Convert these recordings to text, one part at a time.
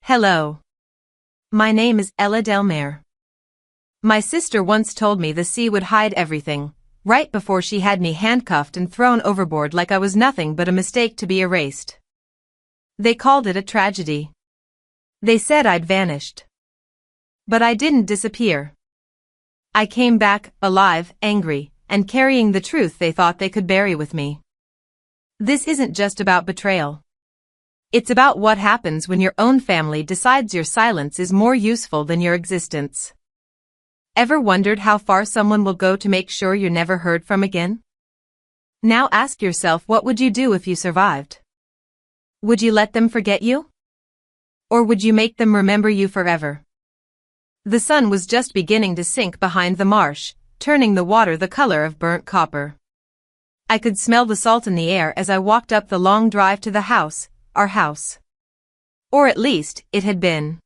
Hello. My name is Ella Delmare. My sister once told me the sea would hide everything, right before she had me handcuffed and thrown overboard like I was nothing but a mistake to be erased. They called it a tragedy. They said I'd vanished. But I didn't disappear. I came back, alive, angry, and carrying the truth they thought they could bury with me. This isn't just about betrayal. It's about what happens when your own family decides your silence is more useful than your existence. Ever wondered how far someone will go to make sure you're never heard from again? Now ask yourself, what would you do if you survived? Would you let them forget you? Or would you make them remember you forever? The sun was just beginning to sink behind the marsh, turning the water the color of burnt copper. I could smell the salt in the air as I walked up the long drive to the house, our house. Or at least, it had been.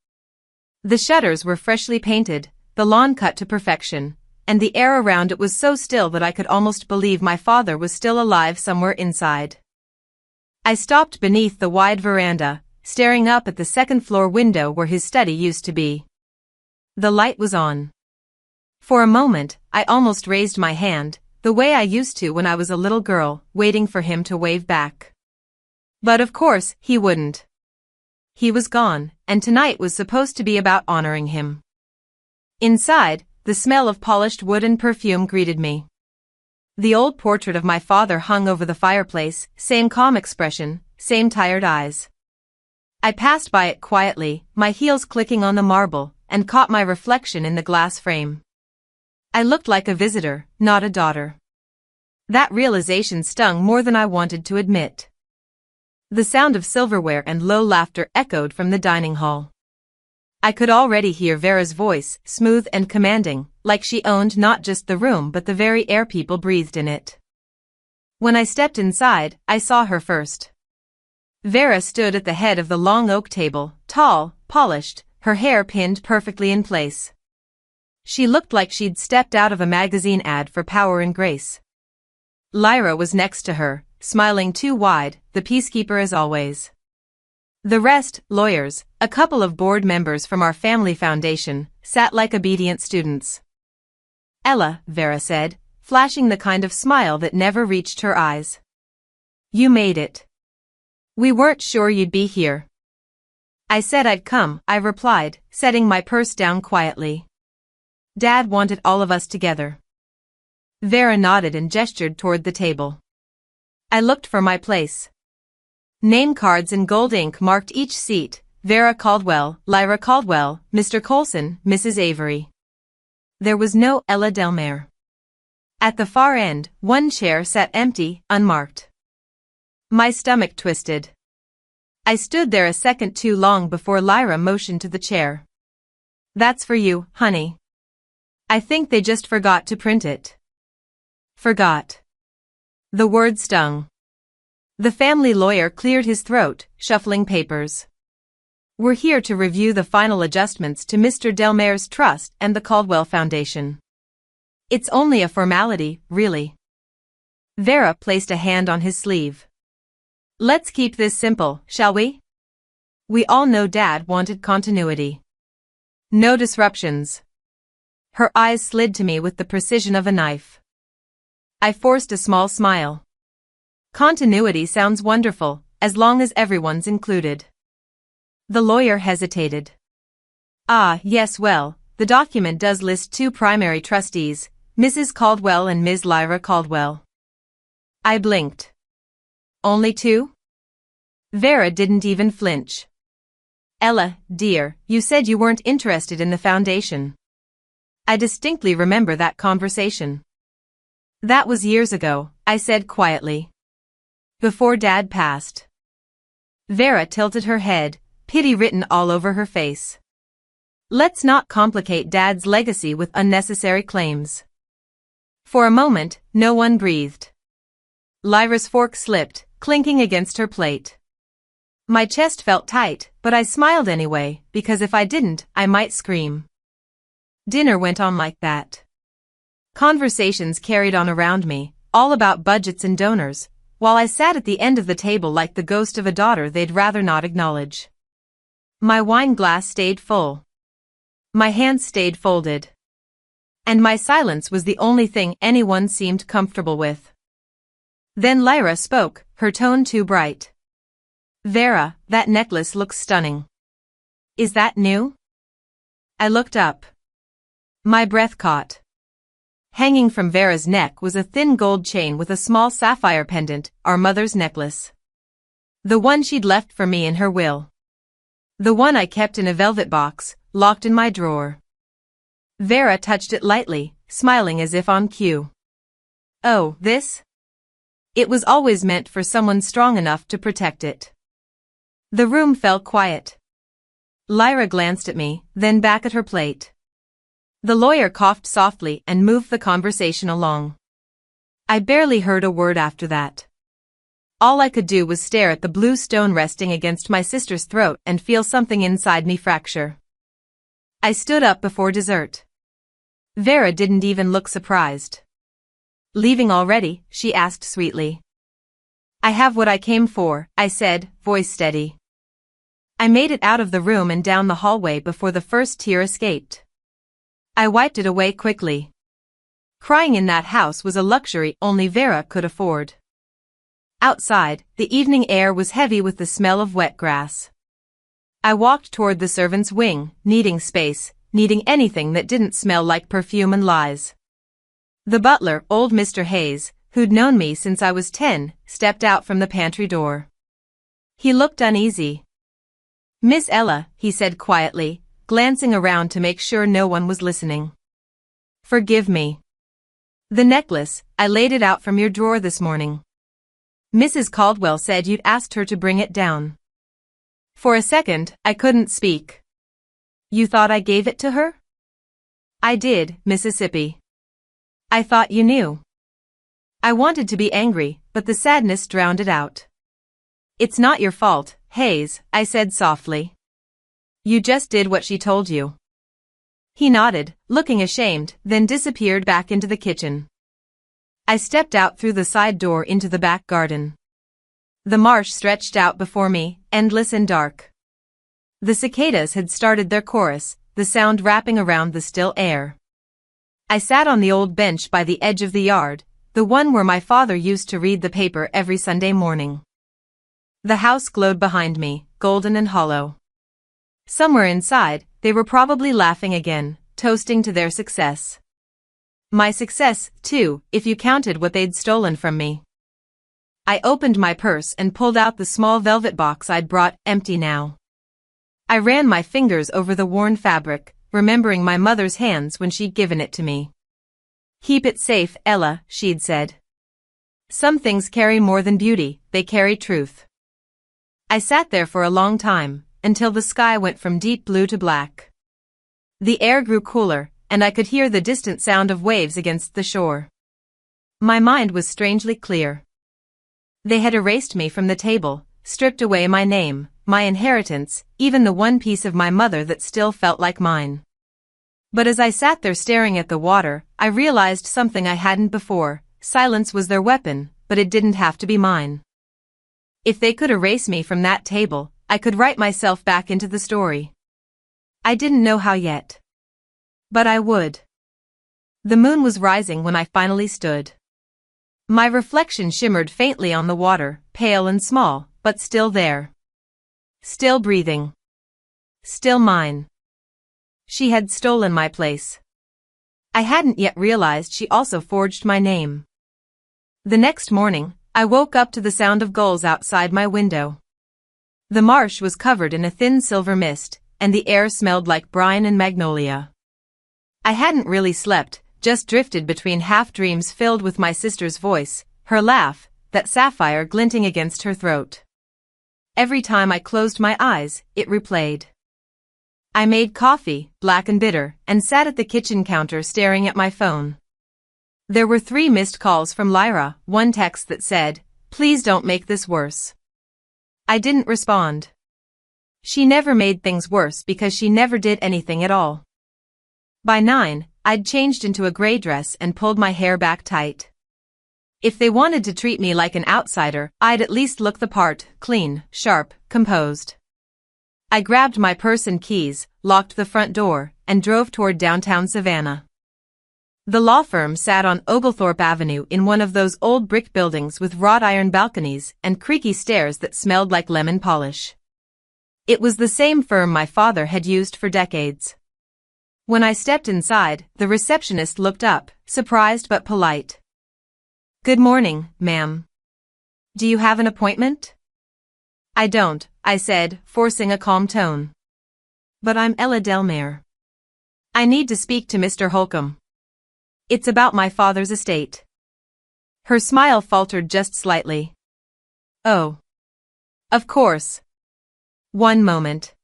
The shutters were freshly painted, the lawn cut to perfection, and the air around it was so still that I could almost believe my father was still alive somewhere inside. I stopped beneath the wide veranda, staring up at the second-floor window where his study used to be. The light was on. For a moment, I almost raised my hand, the way I used to when I was a little girl, waiting for him to wave back. But of course, he wouldn't. He was gone, and tonight was supposed to be about honoring him. Inside, the smell of polished wood and perfume greeted me. The old portrait of my father hung over the fireplace, same calm expression, same tired eyes. I passed by it quietly, my heels clicking on the marble, and caught my reflection in the glass frame. I looked like a visitor, not a daughter. That realization stung more than I wanted to admit. The sound of silverware and low laughter echoed from the dining hall. I could already hear Vera's voice, smooth and commanding, like she owned not just the room but the very air people breathed in it. When I stepped inside, I saw her first. Vera stood at the head of the long oak table, tall, polished, her hair pinned perfectly in place. She looked like she'd stepped out of a magazine ad for power and grace. Lyra was next to her, smiling too wide, the peacekeeper as always. The rest, lawyers, a couple of board members from our family foundation, sat like obedient students. Ella, Vera said, flashing the kind of smile that never reached her eyes. You made it. We weren't sure you'd be here. I said I'd come, I replied, setting my purse down quietly. Dad wanted all of us together. Vera nodded and gestured toward the table. I looked for my place. Name cards in gold ink marked each seat, Vera Caldwell, Lyra Caldwell, Mr. Colson, Mrs. Avery. There was no Ella Delmare. At the far end, one chair sat empty, unmarked. My stomach twisted. I stood there a second too long before Lyra motioned to the chair. That's for you, honey. I think they just forgot to print it. Forgot. The word stung. The family lawyer cleared his throat, shuffling papers. We're here to review the final adjustments to Mr. Delmare's trust and the Caldwell Foundation. It's only a formality, really. Vera placed a hand on his sleeve. Let's keep this simple, shall we? We all know Dad wanted continuity. No disruptions. Her eyes slid to me with the precision of a knife. I forced a small smile. Continuity sounds wonderful, as long as everyone's included. The lawyer hesitated. Ah, yes, well, the document does list two primary trustees, Mrs. Caldwell and Ms. Lyra Caldwell. I blinked. Only two? Vera didn't even flinch. Ella, dear, you said you weren't interested in the foundation. I distinctly remember that conversation. That was years ago, I said quietly. Before Dad passed. Vera tilted her head, pity written all over her face. Let's not complicate Dad's legacy with unnecessary claims. For a moment, no one breathed. Lyra's fork slipped, clinking against her plate. My chest felt tight, but I smiled anyway, because if I didn't, I might scream. Dinner went on like that. Conversations carried on around me, all about budgets and donors, while I sat at the end of the table like the ghost of a daughter they'd rather not acknowledge. My wine glass stayed full. My hands stayed folded. And my silence was the only thing anyone seemed comfortable with. Then Lyra spoke, her tone too bright. "Vera, that necklace looks stunning. Is that new?" I looked up. My breath caught. Hanging from Vera's neck was a thin gold chain with a small sapphire pendant, our mother's necklace. The one she'd left for me in her will. The one I kept in a velvet box, locked in my drawer. Vera touched it lightly, smiling as if on cue. "Oh, this? It was always meant for someone strong enough to protect it." The room fell quiet. Lyra glanced at me, then back at her plate. The lawyer coughed softly and moved the conversation along. I barely heard a word after that. All I could do was stare at the blue stone resting against my sister's throat and feel something inside me fracture. I stood up before dessert. Vera didn't even look surprised. "Leaving already?" she asked sweetly. "I have what I came for," I said, voice steady. I made it out of the room and down the hallway before the first tear escaped. I wiped it away quickly. Crying in that house was a luxury only Vera could afford. Outside, the evening air was heavy with the smell of wet grass. I walked toward the servants' wing, needing space, needing anything that didn't smell like perfume and lies. The butler, old Mr. Hayes, who'd known me since I was 10, stepped out from the pantry door. He looked uneasy. "Miss Ella," he said quietly, glancing around to make sure no one was listening. "Forgive me. The necklace, I laid it out from your drawer this morning. Mrs. Caldwell said you'd asked her to bring it down." For a second, I couldn't speak. "You thought I gave it to her?" "I did, Mississippi. I thought you knew." I wanted to be angry, but the sadness drowned it out. "It's not your fault, Hayes," I said softly. "You just did what she told you." He nodded, looking ashamed, then disappeared back into the kitchen. I stepped out through the side door into the back garden. The marsh stretched out before me, endless and dark. The cicadas had started their chorus, the sound wrapping around the still air. I sat on the old bench by the edge of the yard, the one where my father used to read the paper every Sunday morning. The house glowed behind me, golden and hollow. Somewhere inside, they were probably laughing again, toasting to their success. My success, too, if you counted what they'd stolen from me. I opened my purse and pulled out the small velvet box I'd brought, empty now. I ran my fingers over the worn fabric, remembering my mother's hands when she'd given it to me. "Keep it safe, Ella," she'd said. "Some things carry more than beauty, they carry truth." I sat there for a long time, until the sky went from deep blue to black. The air grew cooler, and I could hear the distant sound of waves against the shore. My mind was strangely clear. They had erased me from the table, stripped away my name, my inheritance, even the one piece of my mother that still felt like mine. But as I sat there staring at the water, I realized something I hadn't before. Silence was their weapon, but it didn't have to be mine. If they could erase me from that table, I could write myself back into the story. I didn't know how yet. But I would. The moon was rising when I finally stood. My reflection shimmered faintly on the water, pale and small, but still there. Still breathing. Still mine. She had stolen my place. I hadn't yet realized she also forged my name. The next morning, I woke up to the sound of gulls outside my window. The marsh was covered in a thin silver mist, and the air smelled like brine and magnolia. I hadn't really slept, just drifted between half-dreams filled with my sister's voice, her laugh, that sapphire glinting against her throat. Every time I closed my eyes, it replayed. I made coffee, black and bitter, and sat at the kitchen counter staring at my phone. There were 3 missed calls from Lyra, one text that said, "Please don't make this worse." I didn't respond. She never made things worse because she never did anything at all. By 9, I'd changed into a gray dress and pulled my hair back tight. If they wanted to treat me like an outsider, I'd at least look the part, clean, sharp, composed. I grabbed my purse and keys, locked the front door, and drove toward downtown Savannah. The law firm sat on Oglethorpe Avenue in one of those old brick buildings with wrought iron balconies and creaky stairs that smelled like lemon polish. It was the same firm my father had used for decades. When I stepped inside, the receptionist looked up, surprised but polite. "Good morning, ma'am. Do you have an appointment?" "I don't," I said, forcing a calm tone. "But I'm Ella Delmare. I need to speak to Mr. Holcomb. It's about my father's estate." Her smile faltered just slightly. "Oh. Of course. One moment."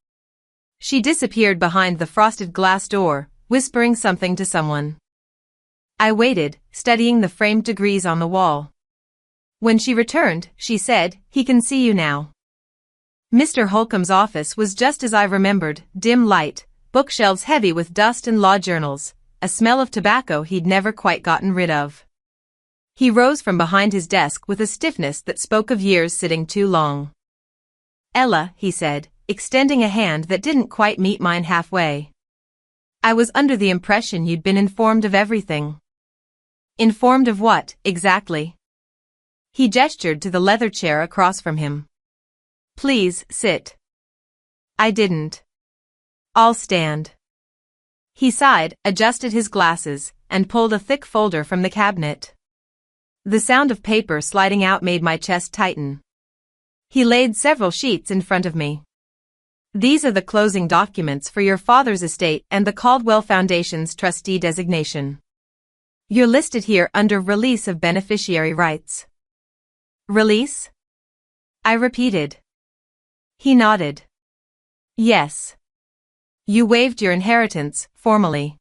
She disappeared behind the frosted glass door, whispering something to someone. I waited, studying the framed degrees on the wall. When she returned, she said, "He can see you now." Mr. Holcomb's office was just as I remembered, dim light, bookshelves heavy with dust and law journals, a smell of tobacco he'd never quite gotten rid of. He rose from behind his desk with a stiffness that spoke of years sitting too long. "Ella," he said, extending a hand that didn't quite meet mine halfway. "I was under the impression you'd been informed of everything." "Informed of what, exactly?" He gestured to the leather chair across from him. "Please, sit." I didn't. "I'll stand." He sighed, adjusted his glasses, and pulled a thick folder from the cabinet. The sound of paper sliding out made my chest tighten. He laid several sheets in front of me. "These are the closing documents for your father's estate and the Caldwell Foundation's trustee designation. You're listed here under release of beneficiary rights." "Release?" I repeated. He nodded. "Yes. You waived your inheritance, formally.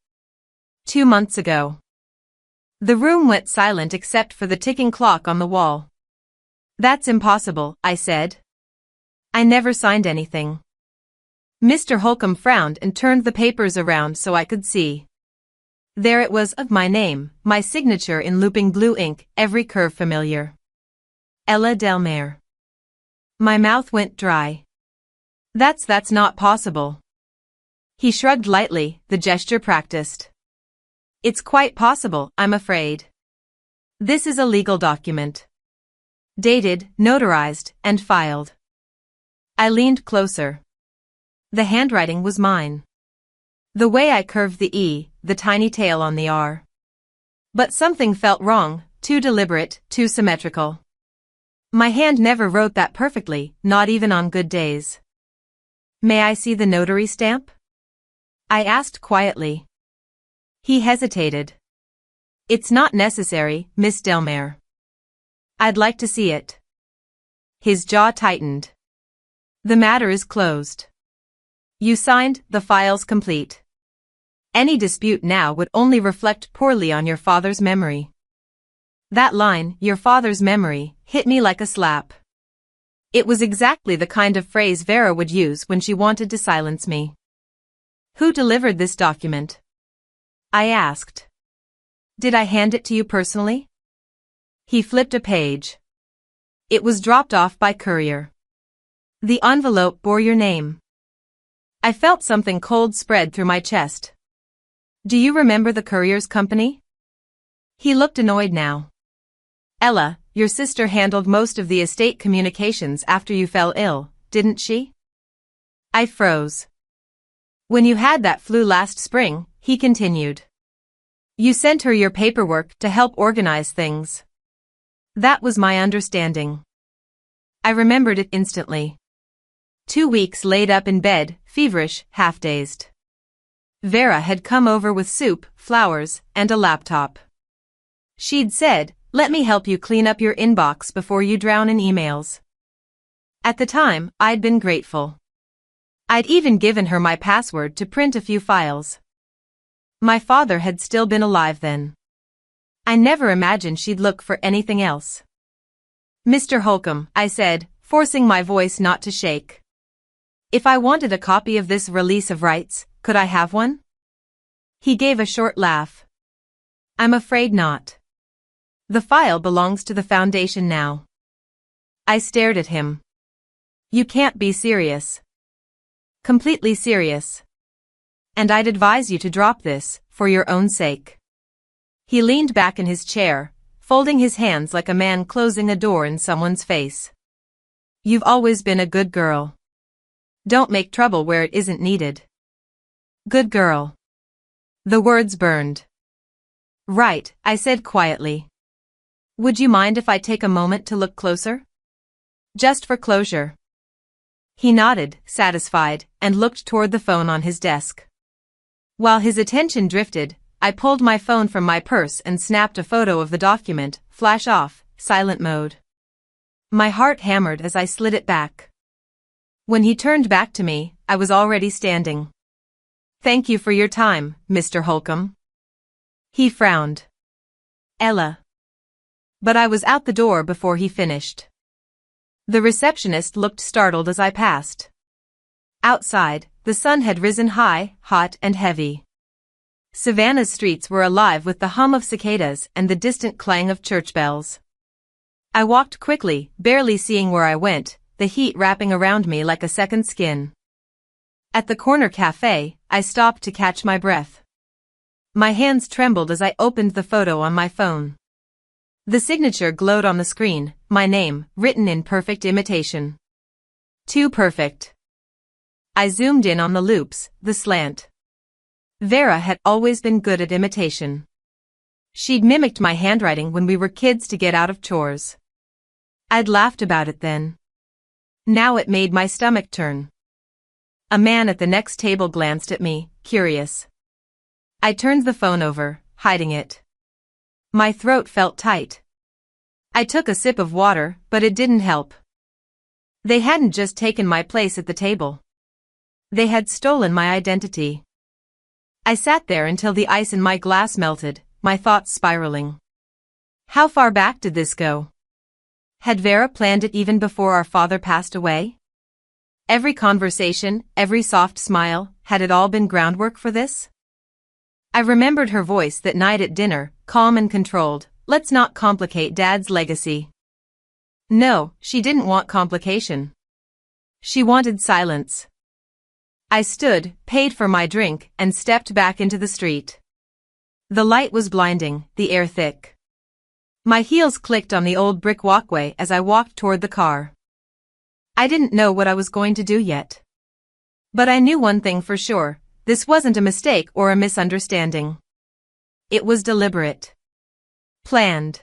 2 months ago." The room went silent except for the ticking clock on the wall. "That's impossible," I said. "I never signed anything." Mr. Holcomb frowned and turned the papers around so I could see. There it was, of my name, my signature in looping blue ink, every curve familiar. Ella Delmare. My mouth went dry. That's not possible." He shrugged lightly, the gesture practiced. "It's quite possible, I'm afraid. This is a legal document. Dated, notarized, and filed." I leaned closer. The handwriting was mine. The way I curved the E, the tiny tail on the R. But something felt wrong, too deliberate, too symmetrical. My hand never wrote that perfectly, not even on good days. "May I see the notary stamp?" I asked quietly. He hesitated. "It's not necessary, Miss Delmare." "I'd like to see it." His jaw tightened. "The matter is closed. You signed, the file's complete. Any dispute now would only reflect poorly on your father's memory." That line, "your father's memory," hit me like a slap. It was exactly the kind of phrase Vera would use when she wanted to silence me. "Who delivered this document?" I asked. "Did I hand it to you personally?" He flipped a page. "It was dropped off by courier. The envelope bore your name." I felt something cold spread through my chest. "Do you remember the courier's company?" He looked annoyed now. "Ella, your sister handled most of the estate communications after you fell ill, didn't she?" I froze. "When you had that flu last spring," he continued. "You sent her your paperwork to help organize things." That was my understanding. I remembered it instantly. 2 weeks laid up in bed, feverish, half-dazed. Vera had come over with soup, flowers, and a laptop. She'd said, "Let me help you clean up your inbox before you drown in emails." At the time, I'd been grateful. I'd even given her my password to print a few files. My father had still been alive then. I never imagined she'd look for anything else. "Mr. Holcomb," I said, forcing my voice not to shake. "If I wanted a copy of this release of rights, could I have one?" He gave a short laugh. "I'm afraid not. The file belongs to the foundation now." I stared at him. "You can't be serious." Completely serious. And I'd advise you to drop this, for your own sake. He leaned back in his chair, folding his hands like a man closing a door in someone's face. You've always been a good girl. Don't make trouble where it isn't needed. Good girl. The words burned. Right, I said quietly. Would you mind if I take a moment to look closer? Just for closure. He nodded, satisfied, and looked toward the phone on his desk. While his attention drifted, I pulled my phone from my purse and snapped a photo of the document, flash off, silent mode. My heart hammered as I slid it back. When he turned back to me, I was already standing. Thank you for your time, Mr. Holcomb. He frowned. Ella. But I was out the door before he finished. The receptionist looked startled as I passed. Outside, the sun had risen high, hot and heavy. Savannah's streets were alive with the hum of cicadas and the distant clang of church bells. I walked quickly, barely seeing where I went, the heat wrapping around me like a second skin. At the corner cafe, I stopped to catch my breath. My hands trembled as I opened the photo on my phone. The signature glowed on the screen, my name, written in perfect imitation. Too perfect. I zoomed in on the loops, the slant. Vera had always been good at imitation. She'd mimicked my handwriting when we were kids to get out of chores. I'd laughed about it then. Now it made my stomach turn. A man at the next table glanced at me, curious. I turned the phone over, hiding it. My throat felt tight. I took a sip of water, but it didn't help. They hadn't just taken my place at the table. They had stolen my identity. I sat there until the ice in my glass melted, my thoughts spiraling. How far back did this go? Had Vera planned it even before our father passed away? Every conversation, every soft smile, had it all been groundwork for this? I remembered her voice that night at dinner, calm and controlled. Let's not complicate Dad's legacy. No, she didn't want complication. She wanted silence. I stood, paid for my drink, and stepped back into the street. The light was blinding, the air thick. My heels clicked on the old brick walkway as I walked toward the car. I didn't know what I was going to do yet. But I knew one thing for sure, this wasn't a mistake or a misunderstanding. It was deliberate. Planned.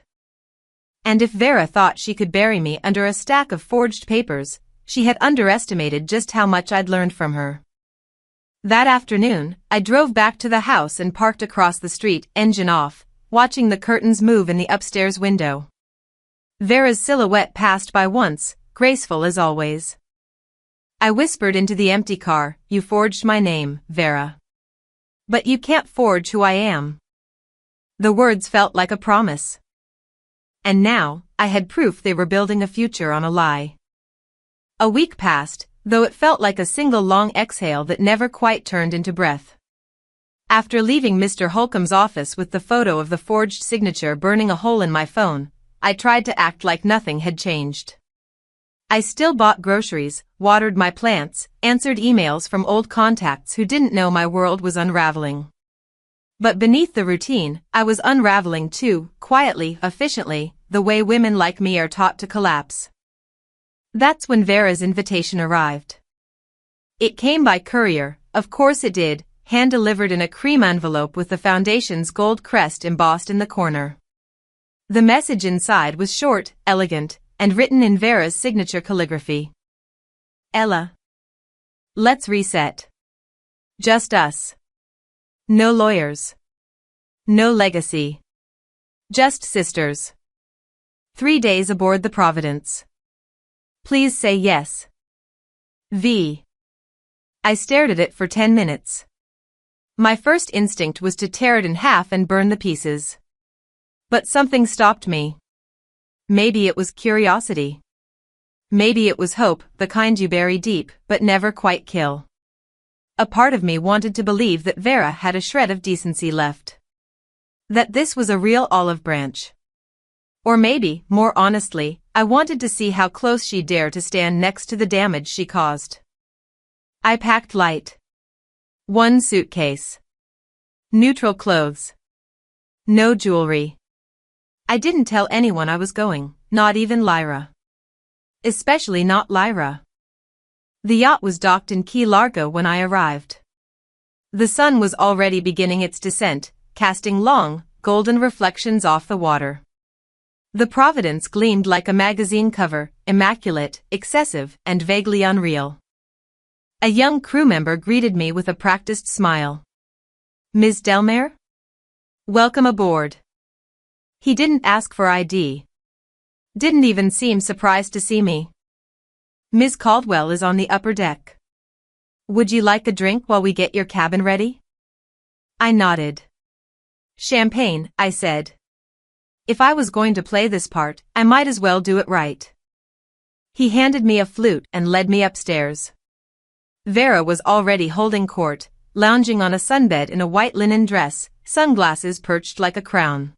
And if Vera thought she could bury me under a stack of forged papers, she had underestimated just how much I'd learned from her. That afternoon, I drove back to the house and parked across the street, engine off, watching the curtains move in the upstairs window. Vera's silhouette passed by once, graceful as always. I whispered into the empty car, "You forged my name, Vera. But you can't forge who I am." The words felt like a promise. And now, I had proof they were building a future on a lie. A week passed, though it felt like a single long exhale that never quite turned into breath. After leaving Mr. Holcomb's office with the photo of the forged signature burning a hole in my phone, I tried to act like nothing had changed. I still bought groceries, watered my plants, answered emails from old contacts who didn't know my world was unraveling. But beneath the routine, I was unraveling too, quietly, efficiently, the way women like me are taught to collapse. That's when Vera's invitation arrived. It came by courier, of course it did, hand-delivered in a cream envelope with the foundation's gold crest embossed in the corner. The message inside was short, elegant, and written in Vera's signature calligraphy. Ella. Let's reset. Just us. No lawyers. No legacy. Just sisters. 3 days aboard the Providence. Please say yes. V. I stared at it for 10 minutes. My first instinct was to tear it in half and burn the pieces. But something stopped me. Maybe it was curiosity. Maybe it was hope, the kind you bury deep, but never quite kill. A part of me wanted to believe that Vera had a shred of decency left. That this was a real olive branch. Or maybe, more honestly, I wanted to see how close she'd dare to stand next to the damage she caused. I packed light. One suitcase. Neutral clothes. No jewelry. I didn't tell anyone I was going, not even Lyra. Especially not Lyra. The yacht was docked in Key Largo when I arrived. The sun was already beginning its descent, casting long, golden reflections off the water. The Providence gleamed like a magazine cover, immaculate, excessive, and vaguely unreal. A young crew member greeted me with a practiced smile. "Ms. Delmare? Welcome aboard." He didn't ask for ID. Didn't even seem surprised to see me. "Ms. Caldwell is on the upper deck. Would you like a drink while we get your cabin ready?" I nodded. "Champagne," I said. If I was going to play this part, I might as well do it right. He handed me a flute and led me upstairs. Vera was already holding court, lounging on a sunbed in a white linen dress, sunglasses perched like a crown.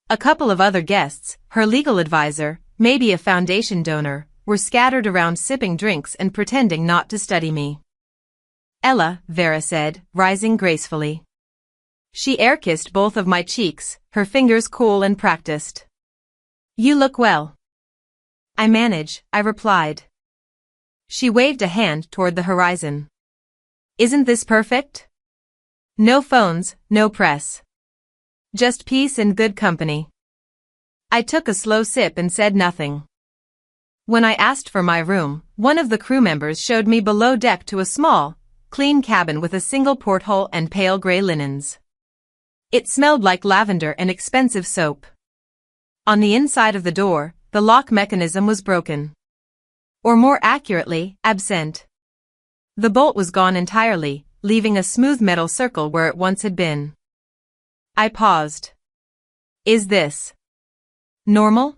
A couple of other guests, her legal advisor, maybe a foundation donor, were scattered around sipping drinks and pretending not to study me. "Ella," Vera said, rising gracefully. She air-kissed both of my cheeks, her fingers cool and practiced. "You look well." "I manage," I replied. She waved a hand toward the horizon. "Isn't this perfect? No phones, no press. Just peace and good company." I took a slow sip and said nothing. When I asked for my room, one of the crew members showed me below deck to a small, clean cabin with a single porthole and pale gray linens. It smelled like lavender and expensive soap. On the inside of the door, the lock mechanism was broken. Or more accurately, absent. The bolt was gone entirely, leaving a smooth metal circle where it once had been. I paused. "Is this normal?"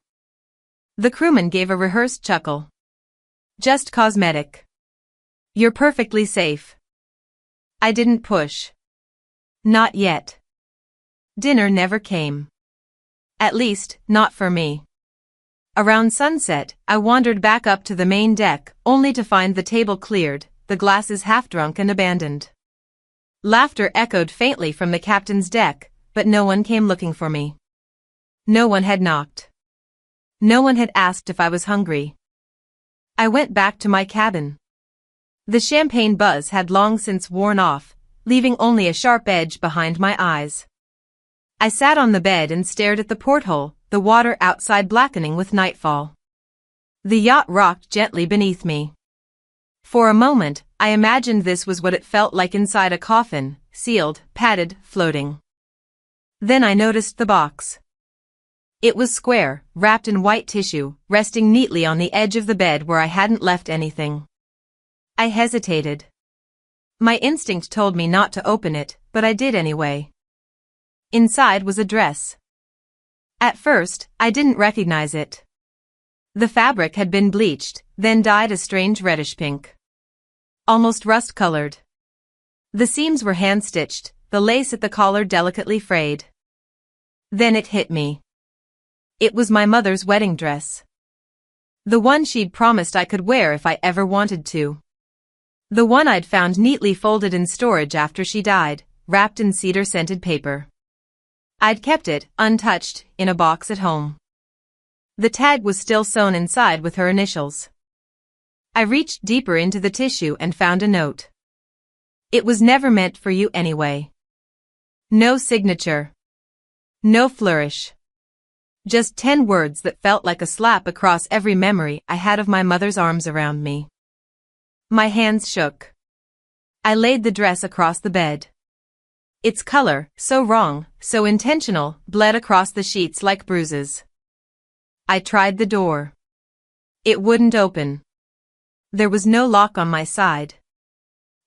The crewman gave a rehearsed chuckle. "Just cosmetic. You're perfectly safe." I didn't push. Not yet. Dinner never came. At least, not for me. Around sunset, I wandered back up to the main deck, only to find the table cleared, the glasses half-drunk and abandoned. Laughter echoed faintly from the captain's deck, but no one came looking for me. No one had knocked. No one had asked if I was hungry. I went back to my cabin. The champagne buzz had long since worn off, leaving only a sharp edge behind my eyes. I sat on the bed and stared at the porthole, the water outside blackening with nightfall. The yacht rocked gently beneath me. For a moment, I imagined this was what it felt like inside a coffin, sealed, padded, floating. Then I noticed the box. It was square, wrapped in white tissue, resting neatly on the edge of the bed where I hadn't left anything. I hesitated. My instinct told me not to open it, but I did anyway. Inside was a dress. At first, I didn't recognize it. The fabric had been bleached, then dyed a strange reddish pink. Almost rust-colored. The seams were hand-stitched, the lace at the collar delicately frayed. Then it hit me. It was my mother's wedding dress. The one she'd promised I could wear if I ever wanted to. The one I'd found neatly folded in storage after she died, wrapped in cedar-scented paper. I'd kept it, untouched, in a box at home. The tag was still sewn inside with her initials. I reached deeper into the tissue and found a note. "It was never meant for you anyway." No signature. No flourish. Just 10 words that felt like a slap across every memory I had of my mother's arms around me. My hands shook. I laid the dress across the bed. Its color, so wrong, so intentional, bled across the sheets like bruises. I tried the door. It wouldn't open. There was no lock on my side.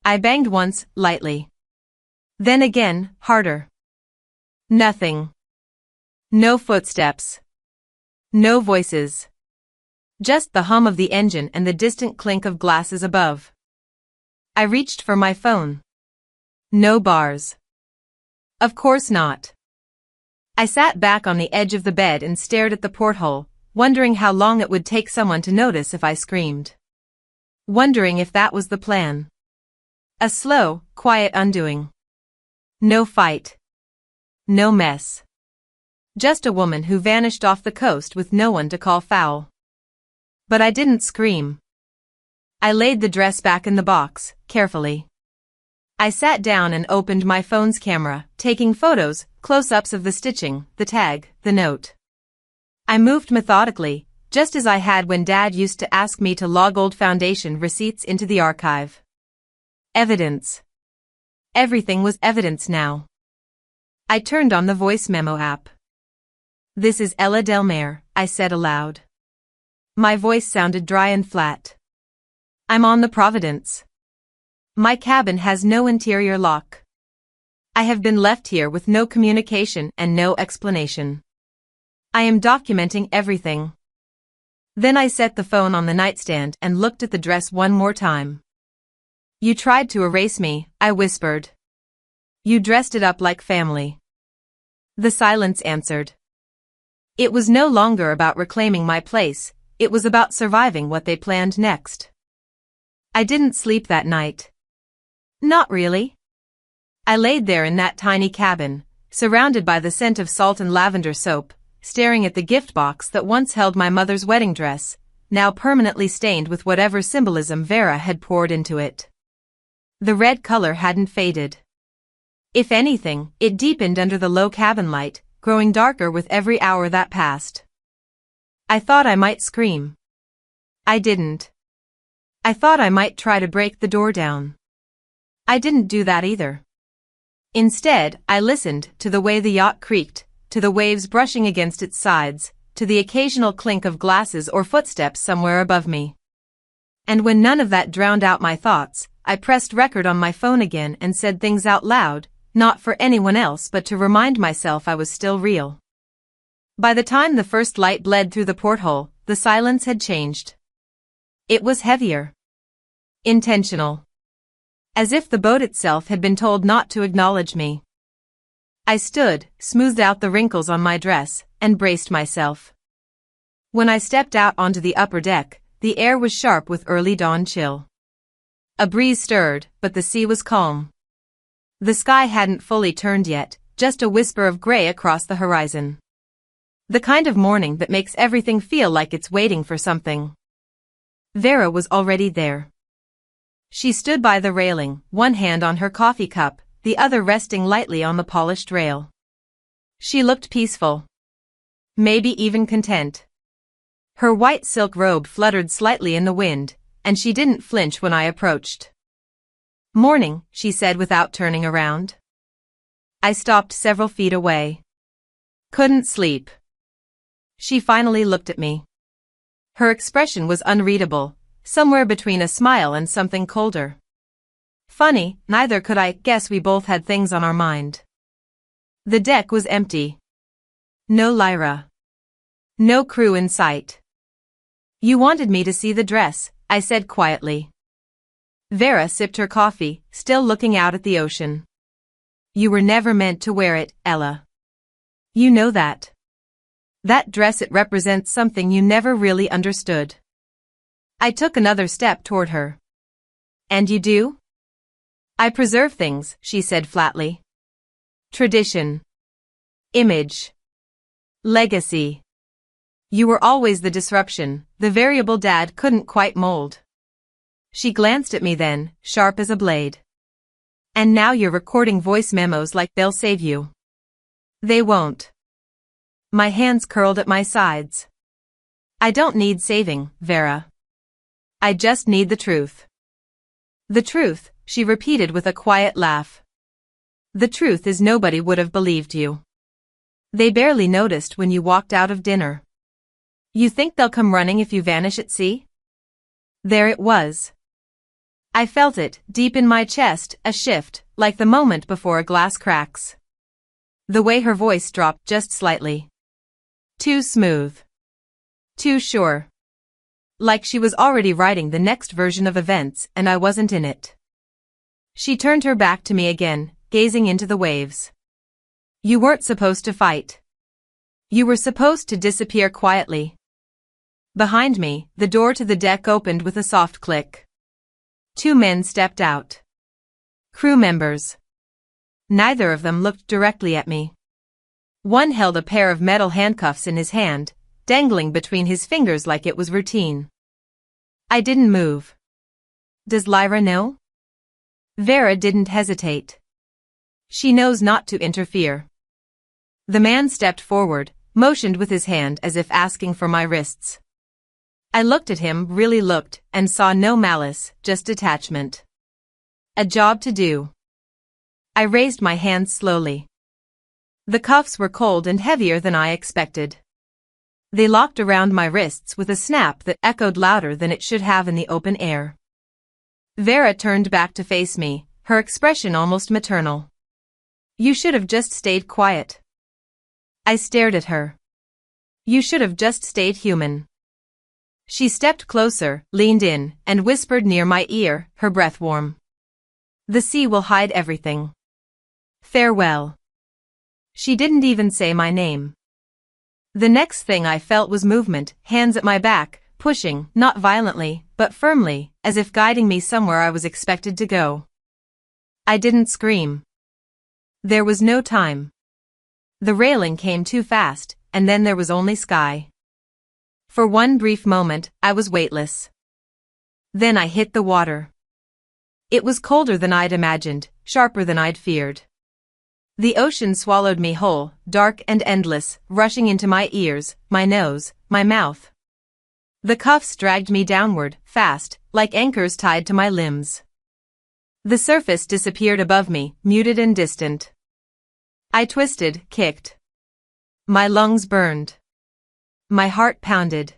I banged once, lightly. Then again, harder. Nothing. No footsteps. No voices. Just the hum of the engine and the distant clink of glasses above. I reached for my phone. No bars. Of course not. I sat back on the edge of the bed and stared at the porthole, wondering how long it would take someone to notice if I screamed. Wondering if that was the plan. A slow, quiet undoing. No fight. No mess. Just a woman who vanished off the coast with no one to call foul. But I didn't scream. I laid the dress back in the box, carefully. I sat down and opened my phone's camera, taking photos, close-ups of the stitching, the tag, the note. I moved methodically, just as I had when Dad used to ask me to log old foundation receipts into the archive. Evidence. Everything was evidence now. I turned on the voice memo app. "This is Ella Del Mar," I said aloud. My voice sounded dry and flat. "I'm on the Providence. My cabin has no interior lock. I have been left here with no communication and no explanation. I am documenting everything." Then I set the phone on the nightstand and looked at the dress one more time. "You tried to erase me," I whispered. "You dressed it up like family." The silence answered. It was no longer about reclaiming my place, it was about surviving what they planned next. I didn't sleep that night. Not really. I laid there in that tiny cabin, surrounded by the scent of salt and lavender soap, staring at the gift box that once held my mother's wedding dress, now permanently stained with whatever symbolism Vera had poured into it. The red color hadn't faded. If anything, it deepened under the low cabin light, growing darker with every hour that passed. I thought I might scream. I didn't. I thought I might try to break the door down. I didn't do that either. Instead, I listened to the way the yacht creaked, to the waves brushing against its sides, to the occasional clink of glasses or footsteps somewhere above me. And when none of that drowned out my thoughts, I pressed record on my phone again and said things out loud, not for anyone else but to remind myself I was still real. By the time the first light bled through the porthole, the silence had changed. It was heavier. Intentional. As if the boat itself had been told not to acknowledge me. I stood, smoothed out the wrinkles on my dress, and braced myself. When I stepped out onto the upper deck, the air was sharp with early dawn chill. A breeze stirred, but the sea was calm. The sky hadn't fully turned yet, just a whisper of gray across the horizon. The kind of morning that makes everything feel like it's waiting for something. Vera was already there. She stood by the railing, one hand on her coffee cup, the other resting lightly on the polished rail. She looked peaceful. Maybe even content. Her white silk robe fluttered slightly in the wind, and she didn't flinch when I approached. "Morning," she said without turning around. I stopped several feet away. "Couldn't sleep." She finally looked at me. Her expression was unreadable, somewhere between a smile and something colder. Funny, neither could I. Guess we both had things on our mind. The deck was empty. No Lyra. No crew in sight. "You wanted me to see the dress," I said quietly. Vera sipped her coffee, still looking out at the ocean. "You were never meant to wear it, Ella. You know that. That dress, it represents something you never really understood." I took another step toward her. "And you do?" "I preserve things," she said flatly. "Tradition. Image. Legacy. You were always the disruption, the variable Dad couldn't quite mold." She glanced at me then, sharp as a blade. "And now you're recording voice memos like they'll save you." "They won't." My hands curled at my sides. "I don't need saving, Vera. I just need the truth." "The truth," she repeated with a quiet laugh. "The truth is nobody would have believed you. They barely noticed when you walked out of dinner. You think they'll come running if you vanish at sea?" There it was. I felt it, deep in my chest, a shift, like the moment before a glass cracks. The way her voice dropped just slightly. Too smooth. Too sure. Like she was already writing the next version of events and I wasn't in it. She turned her back to me again, gazing into the waves. "You weren't supposed to fight. You were supposed to disappear quietly." Behind me, the door to the deck opened with a soft click. Two men stepped out. Crew members. Neither of them looked directly at me. One held a pair of metal handcuffs in his hand, dangling between his fingers like it was routine. I didn't move. Does Lyra know? Vera didn't hesitate. She knows not to interfere. The man stepped forward, motioned with his hand as if asking for my wrists. I looked at him, really looked, and saw no malice, just detachment. A job to do. I raised my hands slowly. The cuffs were cold and heavier than I expected. They locked around my wrists with a snap that echoed louder than it should have in the open air. Vera turned back to face me, her expression almost maternal. You should have just stayed quiet. I stared at her. You should have just stayed human. She stepped closer, leaned in, and whispered near my ear, her breath warm. The sea will hide everything. Farewell. She didn't even say my name. The next thing I felt was movement, hands at my back, pushing, not violently, but firmly, as if guiding me somewhere I was expected to go. I didn't scream. There was no time. The railing came too fast, and then there was only sky. For one brief moment, I was weightless. Then I hit the water. It was colder than I'd imagined, sharper than I'd feared. The ocean swallowed me whole, dark and endless, rushing into my ears, my nose, my mouth. The cuffs dragged me downward, fast, like anchors tied to my limbs. The surface disappeared above me, muted and distant. I twisted, kicked. My lungs burned. My heart pounded.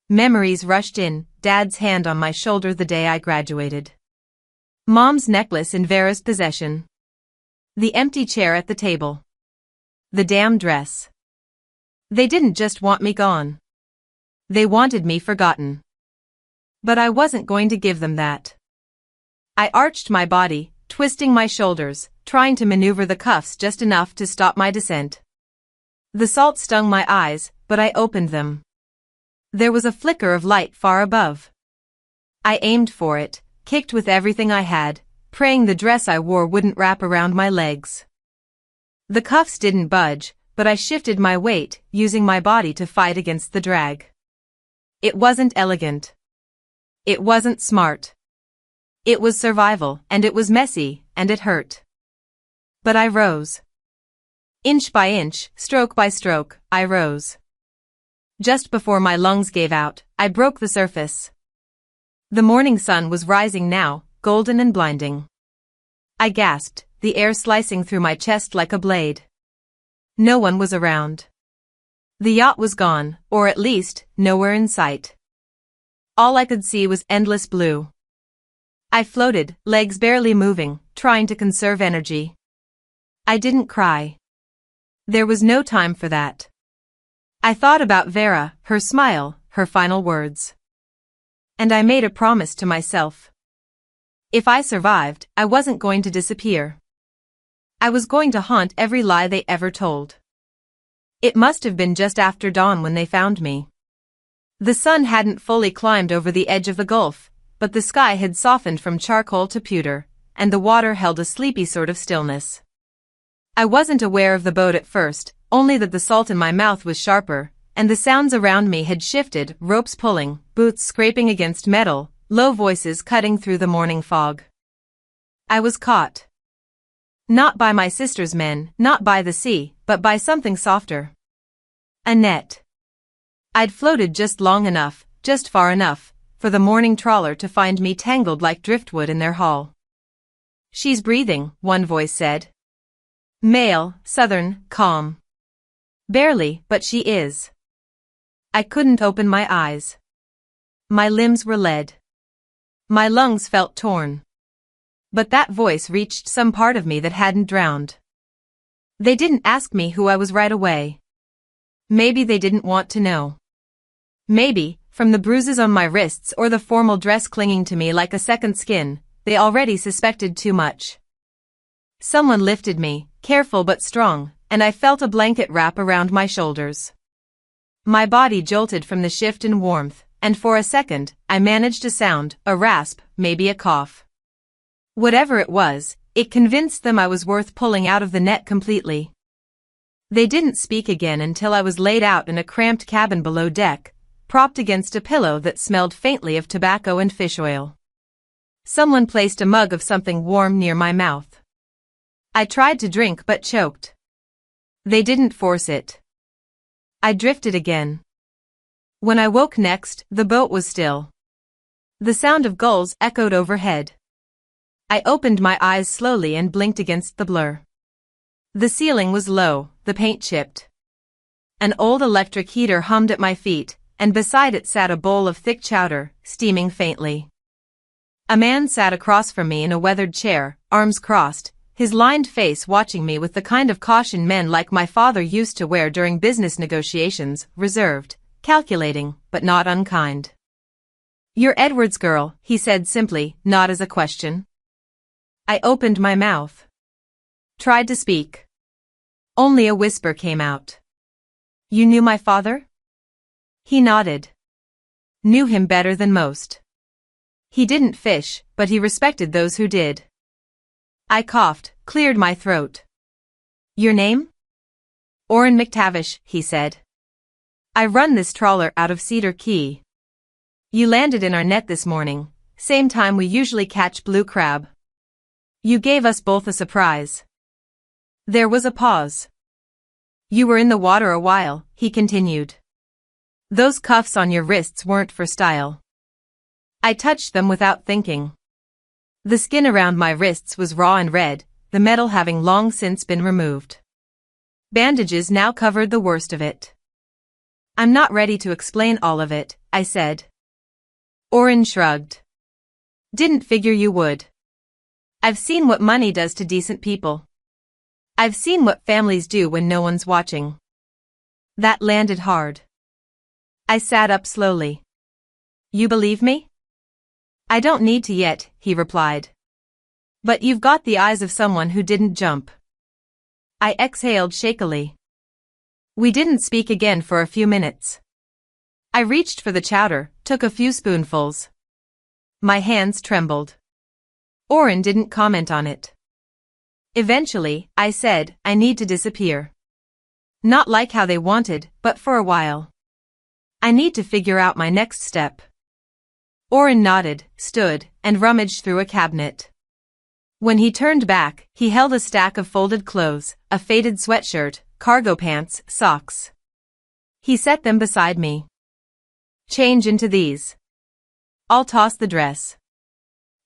Memories rushed in, Dad's hand on my shoulder the day I graduated. Mom's necklace in Vera's possession. The empty chair at the table. The damn dress. They didn't just want me gone. They wanted me forgotten. But I wasn't going to give them that. I arched my body, twisting my shoulders, trying to maneuver the cuffs just enough to stop my descent. The salt stung my eyes, but I opened them. There was a flicker of light far above. I aimed for it, kicked with everything I had, praying the dress I wore wouldn't wrap around my legs. The cuffs didn't budge, but I shifted my weight, using my body to fight against the drag. It wasn't elegant. It wasn't smart. It was survival, and it was messy, and it hurt. But I rose. Inch by inch, stroke by stroke, I rose. Just before my lungs gave out, I broke the surface. The morning sun was rising now, golden and blinding. I gasped, the air slicing through my chest like a blade. No one was around. The yacht was gone, or at least, nowhere in sight. All I could see was endless blue. I floated, legs barely moving, trying to conserve energy. I didn't cry. There was no time for that. I thought about Vera, her smile, her final words. And I made a promise to myself. If I survived, I wasn't going to disappear. I was going to haunt every lie they ever told. It must have been just after dawn when they found me. The sun hadn't fully climbed over the edge of the gulf, but the sky had softened from charcoal to pewter, and the water held a sleepy sort of stillness. I wasn't aware of the boat at first, only that the salt in my mouth was sharper, and the sounds around me had shifted, ropes pulling, boots scraping against metal, low voices cutting through the morning fog. I was caught. Not by my sister's men, not by the sea, but by something softer. A net. I'd floated just long enough, just far enough, for the morning trawler to find me tangled like driftwood in their hull. She's breathing, one voice said. Male, southern, calm. Barely, but she is. I couldn't open my eyes. My limbs were lead. My lungs felt torn. But that voice reached some part of me that hadn't drowned. They didn't ask me who I was right away. Maybe they didn't want to know. Maybe, from the bruises on my wrists or the formal dress clinging to me like a second skin, they already suspected too much. Someone lifted me, careful but strong, and I felt a blanket wrap around my shoulders. My body jolted from the shift in warmth, and for a second, I managed a sound, a rasp, maybe a cough. Whatever it was, it convinced them I was worth pulling out of the net completely. They didn't speak again until I was laid out in a cramped cabin below deck, propped against a pillow that smelled faintly of tobacco and fish oil. Someone placed a mug of something warm near my mouth. I tried to drink but choked. They didn't force it. I drifted again. When I woke next, the boat was still. The sound of gulls echoed overhead. I opened my eyes slowly and blinked against the blur. The ceiling was low, the paint chipped. An old electric heater hummed at my feet, and beside it sat a bowl of thick chowder, steaming faintly. A man sat across from me in a weathered chair, arms crossed, his lined face watching me with the kind of caution men like my father used to wear during business negotiations, reserved, calculating, but not unkind. "You're Edward's girl," he said simply, not as a question. I opened my mouth. Tried to speak. Only a whisper came out. "You knew my father?" He nodded. Knew him better than most. He didn't fish, but he respected those who did. I coughed, cleared my throat. "Your name?" "Orrin McTavish," he said. "I run this trawler out of Cedar Key. You landed in our net this morning, same time we usually catch blue crab. You gave us both a surprise." There was a pause. "You were in the water a while," he continued. "Those cuffs on your wrists weren't for style." I touched them without thinking. The skin around my wrists was raw and red, the metal having long since been removed. Bandages now covered the worst of it. "I'm not ready to explain all of it," I said. Orrin shrugged. "Didn't figure you would. I've seen what money does to decent people. I've seen what families do when no one's watching." That landed hard. I sat up slowly. "You believe me?" "I don't need to yet," he replied. "But you've got the eyes of someone who didn't jump." I exhaled shakily. We didn't speak again for a few minutes. I reached for the chowder, took a few spoonfuls. My hands trembled. Orrin didn't comment on it. Eventually, I said, "I need to disappear. Not like how they wanted, but for a while. I need to figure out my next step." Orrin nodded, stood, and rummaged through a cabinet. When he turned back, he held a stack of folded clothes, a faded sweatshirt, cargo pants, socks. He set them beside me. "Change into these. I'll toss the dress."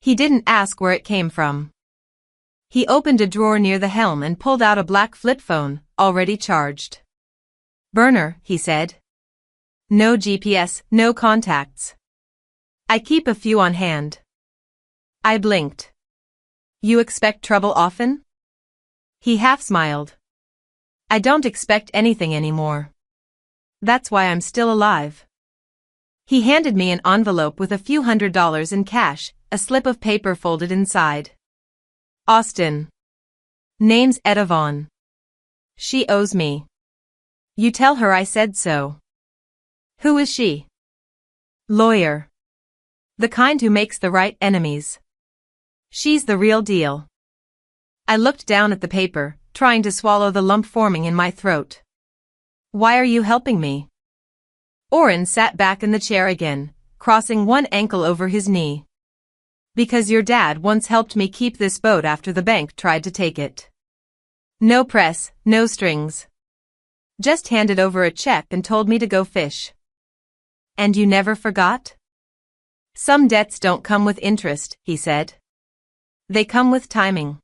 He didn't ask where it came from. He opened a drawer near the helm and pulled out a black flip phone, already charged. "Burner," he said. "No GPS, no contacts. I keep a few on hand." I blinked. "You expect trouble often?" He half smiled. "I don't expect anything anymore. That's why I'm still alive." He handed me an envelope with a few $100s in cash, a slip of paper folded inside. "Austin. Name's Etta Vaughn. She owes me. You tell her I said so." "Who is she?" "Lawyer. The kind who makes the right enemies. She's the real deal." I looked down at the paper, trying to swallow the lump forming in my throat. "Why are you helping me?" Orrin sat back in the chair again, crossing one ankle over his knee. "Because your dad once helped me keep this boat after the bank tried to take it. No press, no strings. Just handed over a check and told me to go fish." "And you never forgot?" "Some debts don't come with interest," he said. "They come with timing."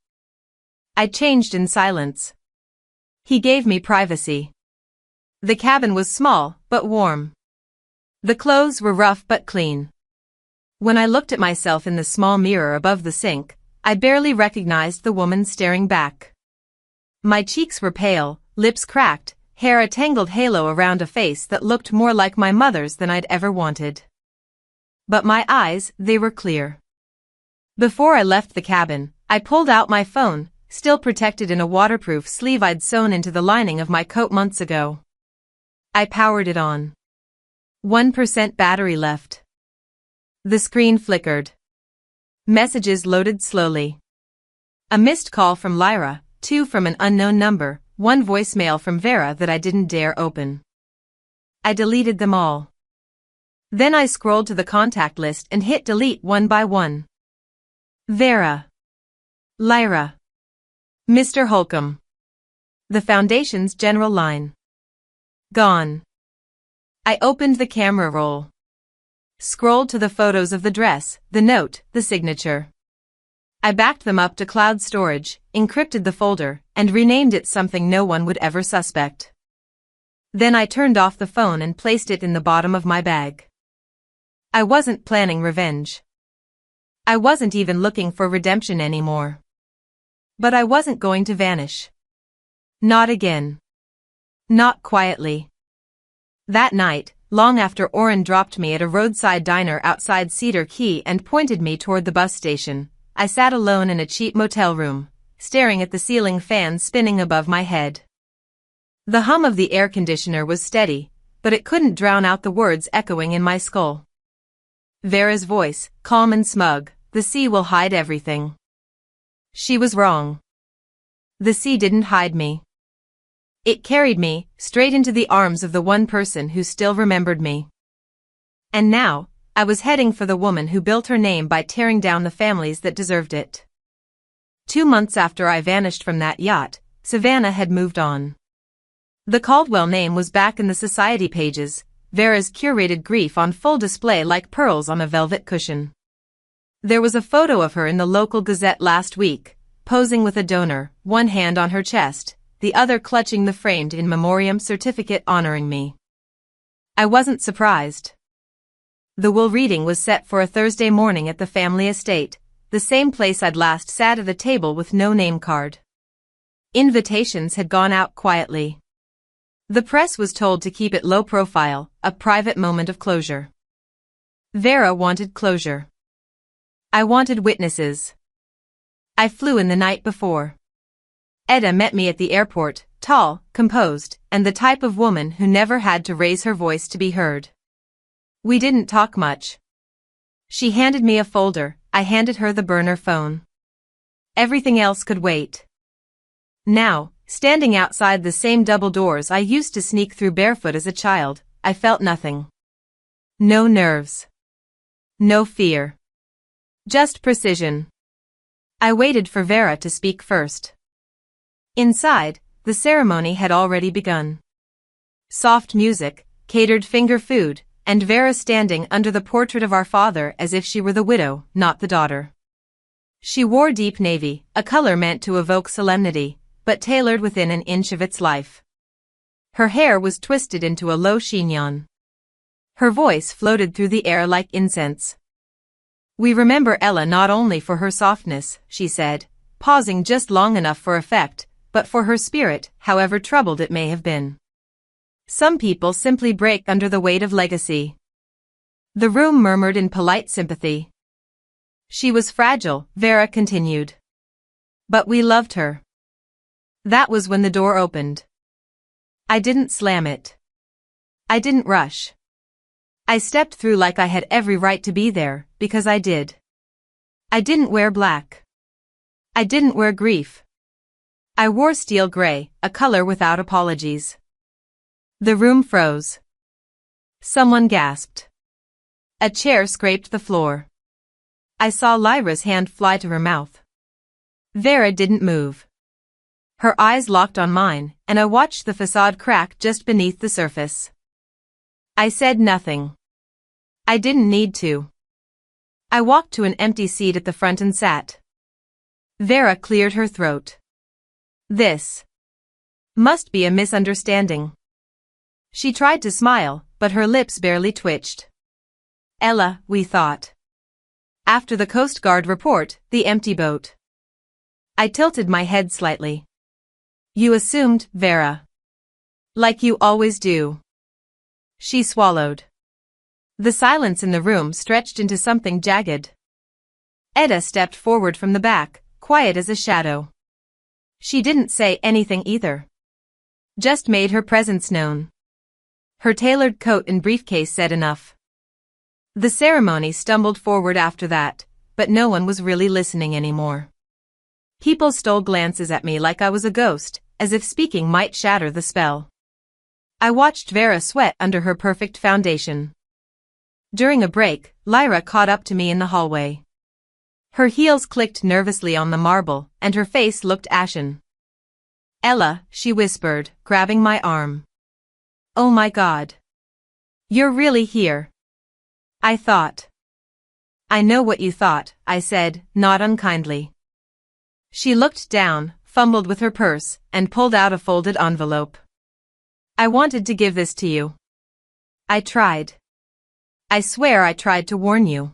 I changed in silence. He gave me privacy. The cabin was small, but warm. The clothes were rough but clean. When I looked at myself in the small mirror above the sink, I barely recognized the woman staring back. My cheeks were pale, lips cracked, hair a tangled halo around a face that looked more like my mother's than I'd ever wanted. But my eyes, they were clear. Before I left the cabin, I pulled out my phone, still protected in a waterproof sleeve I'd sewn into the lining of my coat months ago. I powered it on. 1% battery left. The screen flickered. Messages loaded slowly. A missed call from Lyra, 2 from an unknown number, 1 voicemail from Vera that I didn't dare open. I deleted them all. Then I scrolled to the contact list and hit delete one by one. Vera. Lyra. Mr. Holcomb. The Foundation's general line. Gone. I opened the camera roll. Scrolled to the photos of the dress, the note, the signature. I backed them up to cloud storage, encrypted the folder, and renamed it something no one would ever suspect. Then I turned off the phone and placed it in the bottom of my bag. I wasn't planning revenge. I wasn't even looking for redemption anymore. But I wasn't going to vanish. Not again. Not quietly. That night, long after Oren dropped me at a roadside diner outside Cedar Key and pointed me toward the bus station, I sat alone in a cheap motel room, staring at the ceiling fan spinning above my head. The hum of the air conditioner was steady, but it couldn't drown out the words echoing in my skull. Vera's voice, calm and smug, "The sea will hide everything." She was wrong. The sea didn't hide me. It carried me, straight into the arms of the one person who still remembered me. And now, I was heading for the woman who built her name by tearing down the families that deserved it. 2 months after I vanished from that yacht, Savannah had moved on. The Caldwell name was back in the society pages, Vera's curated grief on full display like pearls on a velvet cushion. There was a photo of her in the local Gazette last week, posing with a donor, one hand on her chest, the other clutching the framed in memoriam certificate honoring me. I wasn't surprised. The will reading was set for a Thursday morning at the family estate, the same place I'd last sat at a table with no name card. Invitations had gone out quietly. The press was told to keep it low profile, a private moment of closure. Vera wanted closure. I wanted witnesses. I flew in the night before. Etta met me at the airport, tall, composed, and the type of woman who never had to raise her voice to be heard. We didn't talk much. She handed me a folder, I handed her the burner phone. Everything else could wait. Now, standing outside the same double doors I used to sneak through barefoot as a child, I felt nothing. No nerves. No fear. Just precision. I waited for Vera to speak first. Inside, the ceremony had already begun. Soft music, catered finger food, and Vera standing under the portrait of our father as if she were the widow, not the daughter. She wore deep navy, a color meant to evoke solemnity, but tailored within an inch of its life. Her hair was twisted into a low chignon. Her voice floated through the air like incense. "We remember Ella not only for her softness," she said, pausing just long enough for effect, "but for her spirit, however troubled it may have been. Some people simply break under the weight of legacy." The room murmured in polite sympathy. "She was fragile," Vera continued. "But we loved her." That was when the door opened. I didn't slam it. I didn't rush. I stepped through like I had every right to be there, because I did. I didn't wear black. I didn't wear grief. I wore steel gray, a color without apologies. The room froze. Someone gasped. A chair scraped the floor. I saw Lyra's hand fly to her mouth. Vera didn't move. Her eyes locked on mine, and I watched the facade crack just beneath the surface. I said nothing. I didn't need to. I walked to an empty seat at the front and sat. Vera cleared her throat. "This must be a misunderstanding." She tried to smile, but her lips barely twitched. "Ella, we thought. After the Coast Guard report, the empty boat." I tilted my head slightly. "You assumed, Vera. Like you always do." She swallowed. The silence in the room stretched into something jagged. Etta stepped forward from the back, quiet as a shadow. She didn't say anything either. Just made her presence known. Her tailored coat and briefcase said enough. The ceremony stumbled forward after that, but no one was really listening anymore. People stole glances at me like I was a ghost, as if speaking might shatter the spell. I watched Vera sweat under her perfect foundation. During a break, Lyra caught up to me in the hallway. Her heels clicked nervously on the marble, and her face looked ashen. "Ella," she whispered, grabbing my arm. "Oh my God. You're really here." I thought. "I know what you thought," I said, not unkindly. She looked down, fumbled with her purse, and pulled out a folded envelope. "I wanted to give this to you. I tried. I swear I tried to warn you.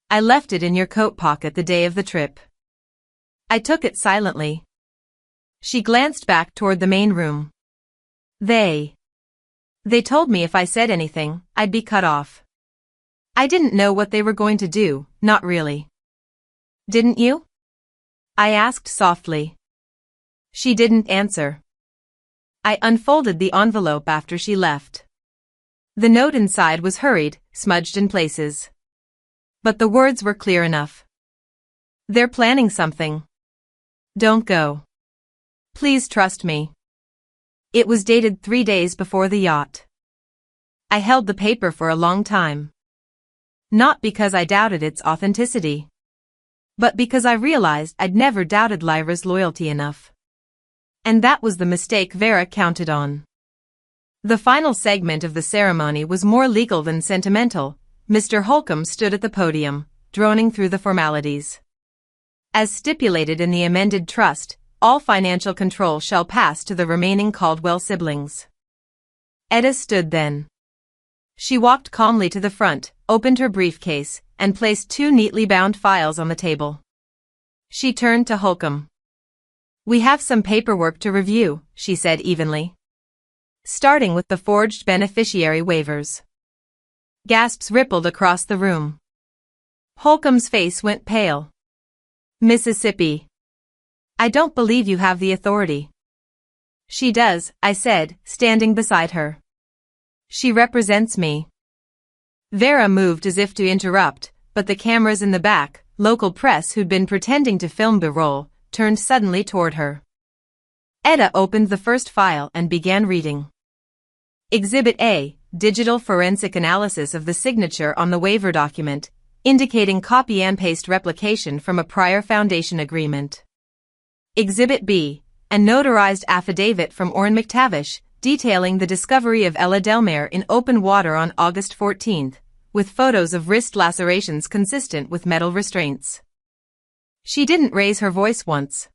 I left it in your coat pocket the day of the trip." I took it silently. She glanced back toward the main room. They told me if I said anything, I'd be cut off. I didn't know what they were going to do, not really. "Didn't you?" I asked softly. She didn't answer. I unfolded the envelope after she left. The note inside was hurried, smudged in places. But the words were clear enough. "They're planning something. Don't go. Please trust me." It was dated 3 days before the yacht. I held the paper for a long time. Not because I doubted its authenticity, but because I realized I'd never doubted Lyra's loyalty enough. And that was the mistake Vera counted on. The final segment of the ceremony was more legal than sentimental. Mr. Holcomb stood at the podium, droning through the formalities. "As stipulated in the amended trust, all financial control shall pass to the remaining Caldwell siblings." Etta stood then. She walked calmly to the front, opened her briefcase, and placed 2 neatly bound files on the table. She turned to Holcomb. "We have some paperwork to review," she said evenly. "Starting with the forged beneficiary waivers." Gasps rippled across the room. Holcomb's face went pale. "Mississippi. I don't believe you have the authority." "She does," I said, standing beside her. "She represents me." Vera moved as if to interrupt, but the cameras in the back, local press who'd been pretending to film the role, turned suddenly toward her. Etta opened the first file and began reading. Exhibit A, digital forensic analysis of the signature on the waiver document, indicating copy and paste replication from a prior foundation agreement. Exhibit B, a notarized affidavit from Orrin McTavish, detailing the discovery of Ella Delmare in open water on August 14, with photos of wrist lacerations consistent with metal restraints. She didn't raise her voice once.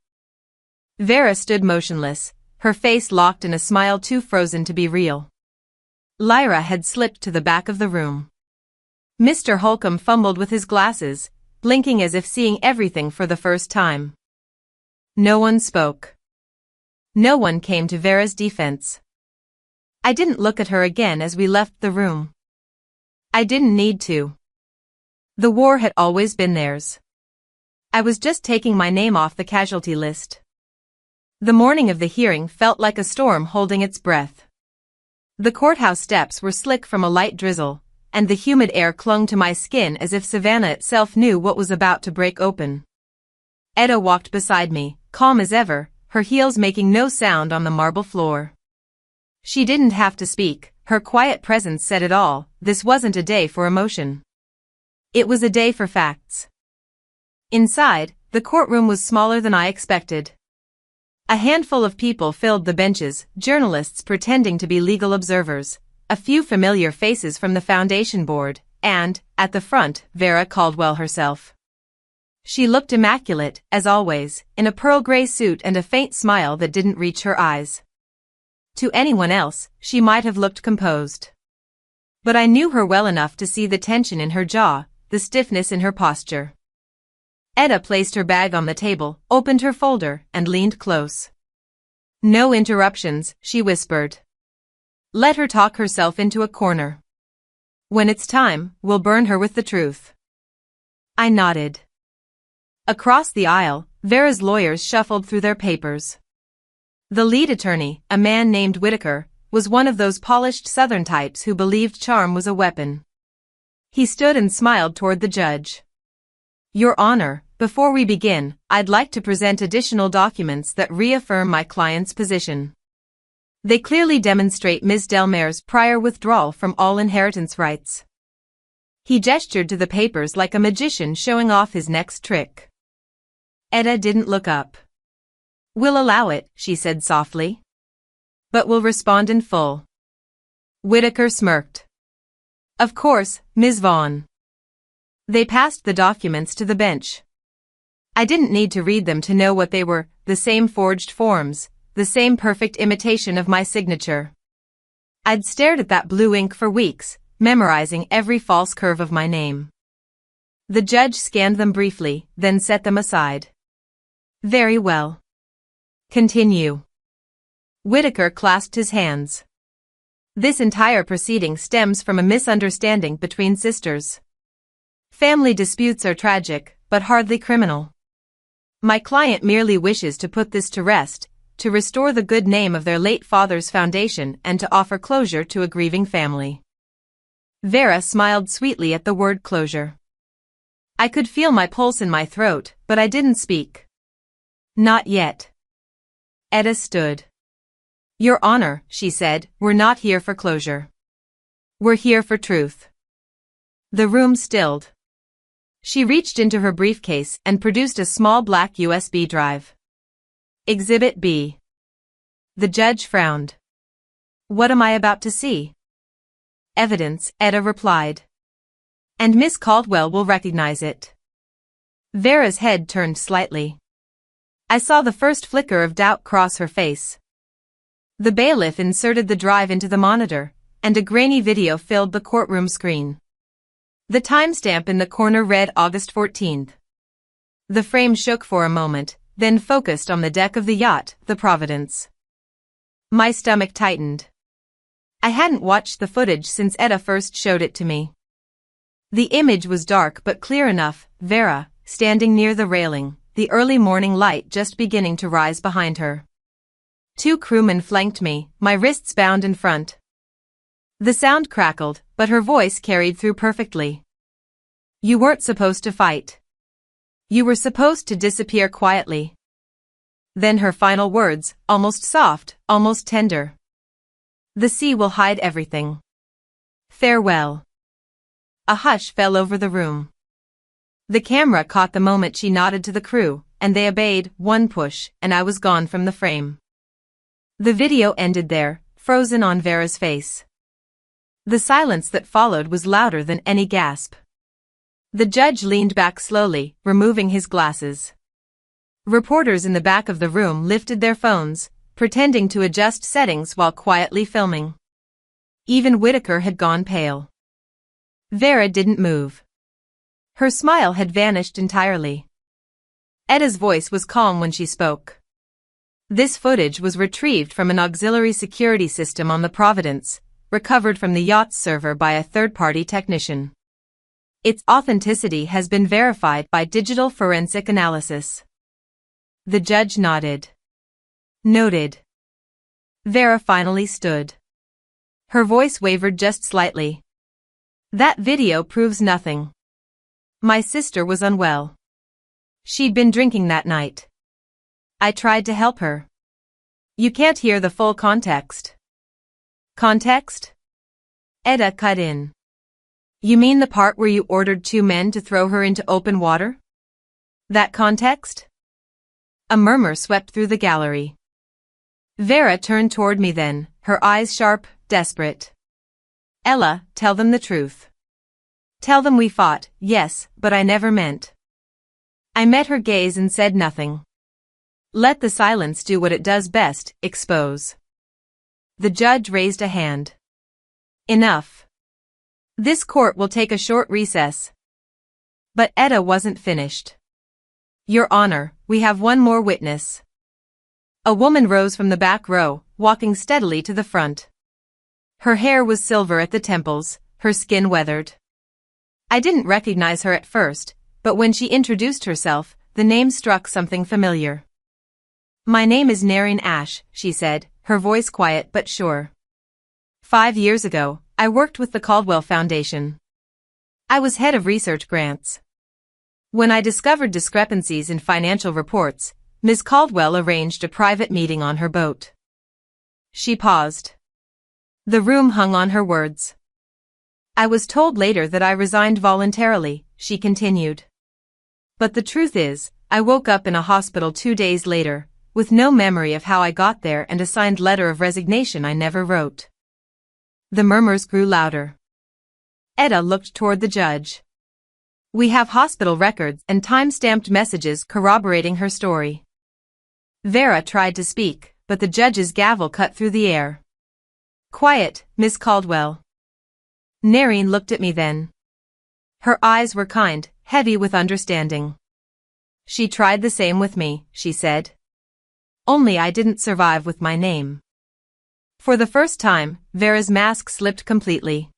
Vera stood motionless, her face locked in a smile too frozen to be real. Lyra had slipped to the back of the room. Mr. Holcomb fumbled with his glasses, blinking as if seeing everything for the first time. No one spoke. No one came to Vera's defense. I didn't look at her again as we left the room. I didn't need to. The war had always been theirs. I was just taking my name off the casualty list. The morning of the hearing felt like a storm holding its breath. The courthouse steps were slick from a light drizzle, and the humid air clung to my skin as if Savannah itself knew what was about to break open. Etta walked beside me, calm as ever, her heels making no sound on the marble floor. She didn't have to speak, her quiet presence said it all. This wasn't a day for emotion. It was a day for facts. Inside, the courtroom was smaller than I expected. A handful of people filled the benches, journalists pretending to be legal observers, a few familiar faces from the foundation board, and, at the front, Vera Caldwell herself. She looked immaculate, as always, in a pearl gray suit and a faint smile that didn't reach her eyes. To anyone else, she might have looked composed. But I knew her well enough to see the tension in her jaw, the stiffness in her posture. Etta placed her bag on the table, opened her folder, and leaned close. "No interruptions," she whispered. "Let her talk herself into a corner. When it's time, we'll burn her with the truth." I nodded. Across the aisle, Vera's lawyers shuffled through their papers. The lead attorney, a man named Whitaker, was one of those polished Southern types who believed charm was a weapon. He stood and smiled toward the judge. Your Honor, before we begin, I'd like to present additional documents that reaffirm my client's position. They clearly demonstrate Ms. Delmare's prior withdrawal from all inheritance rights. He gestured to the papers like a magician showing off his next trick. Etta didn't look up. We'll allow it, she said softly. But we'll respond in full. Whitaker smirked. Of course, Ms. Vaughn. They passed the documents to the bench. I didn't need to read them to know what they were, the same forged forms, the same perfect imitation of my signature. I'd stared at that blue ink for weeks, memorizing every false curve of my name. The judge scanned them briefly, then set them aside. Very well. Continue. Whitaker clasped his hands. This entire proceeding stems from a misunderstanding between sisters. Family disputes are tragic, but hardly criminal. My client merely wishes to put this to rest, to restore the good name of their late father's foundation and to offer closure to a grieving family. Vera smiled sweetly at the word closure. I could feel my pulse in my throat, but I didn't speak. Not yet. Etta stood. Your Honor, she said, we're not here for closure. We're here for truth. The room stilled. She reached into her briefcase and produced a small black USB drive. Exhibit B. The judge frowned. What am I about to see? Evidence, Etta replied. And Miss Caldwell will recognize it. Vera's head turned slightly. I saw the first flicker of doubt cross her face. The bailiff inserted the drive into the monitor, and a grainy video filled the courtroom screen. The timestamp in the corner read August 14th. The frame shook for a moment, then focused on the deck of the yacht, the Providence. My stomach tightened. I hadn't watched the footage since Etta first showed it to me. The image was dark but clear enough, Vera, standing near the railing, the early morning light just beginning to rise behind her. 2 crewmen flanked me, my wrists bound in front. The sound crackled, but her voice carried through perfectly. You weren't supposed to fight. You were supposed to disappear quietly. Then her final words, almost soft, almost tender. The sea will hide everything. Farewell. A hush fell over the room. The camera caught the moment she nodded to the crew, and they obeyed. One push, and I was gone from the frame. The video ended there, frozen on Vera's face. The silence that followed was louder than any gasp. The judge leaned back slowly, removing his glasses. Reporters in the back of the room lifted their phones, pretending to adjust settings while quietly filming. Even Whitaker had gone pale. Vera didn't move. Her smile had vanished entirely. Etta's voice was calm when she spoke. This footage was retrieved from an auxiliary security system on the Providence, recovered from the yacht's server by a third-party technician. Its authenticity has been verified by digital forensic analysis. The judge nodded. Noted. Vera finally stood. Her voice wavered just slightly. That video proves nothing. My sister was unwell. She'd been drinking that night. I tried to help her. You can't hear the full context. Context? Etta cut in. You mean the part where you ordered 2 men to throw her into open water? That context? A murmur swept through the gallery. Vera turned toward me then, her eyes sharp, desperate. Ella, tell them the truth. Tell them we fought, yes, but I never meant. I met her gaze and said nothing. Let the silence do what it does best, expose. The judge raised a hand. Enough. This court will take a short recess. But Etta wasn't finished. Your Honor, we have one more witness. A woman rose from the back row, walking steadily to the front. Her hair was silver at the temples, her skin weathered. I didn't recognize her at first, but when she introduced herself, the name struck something familiar. My name is Narine Ash, she said, her voice quiet but sure. 5 years ago, I worked with the Caldwell Foundation. I was head of research grants. When I discovered discrepancies in financial reports, Ms. Caldwell arranged a private meeting on her boat. She paused. The room hung on her words. I was told later that I resigned voluntarily, she continued. But the truth is, I woke up in a hospital 2 days later, with no memory of how I got there and a signed letter of resignation I never wrote. The murmurs grew louder. Etta looked toward the judge. We have hospital records and time-stamped messages corroborating her story. Vera tried to speak, but the judge's gavel cut through the air. Quiet, Miss Caldwell. Narine looked at me then. Her eyes were kind, heavy with understanding. She tried the same with me, she said. Only I didn't survive with my name. For the first time, Vera's mask slipped completely.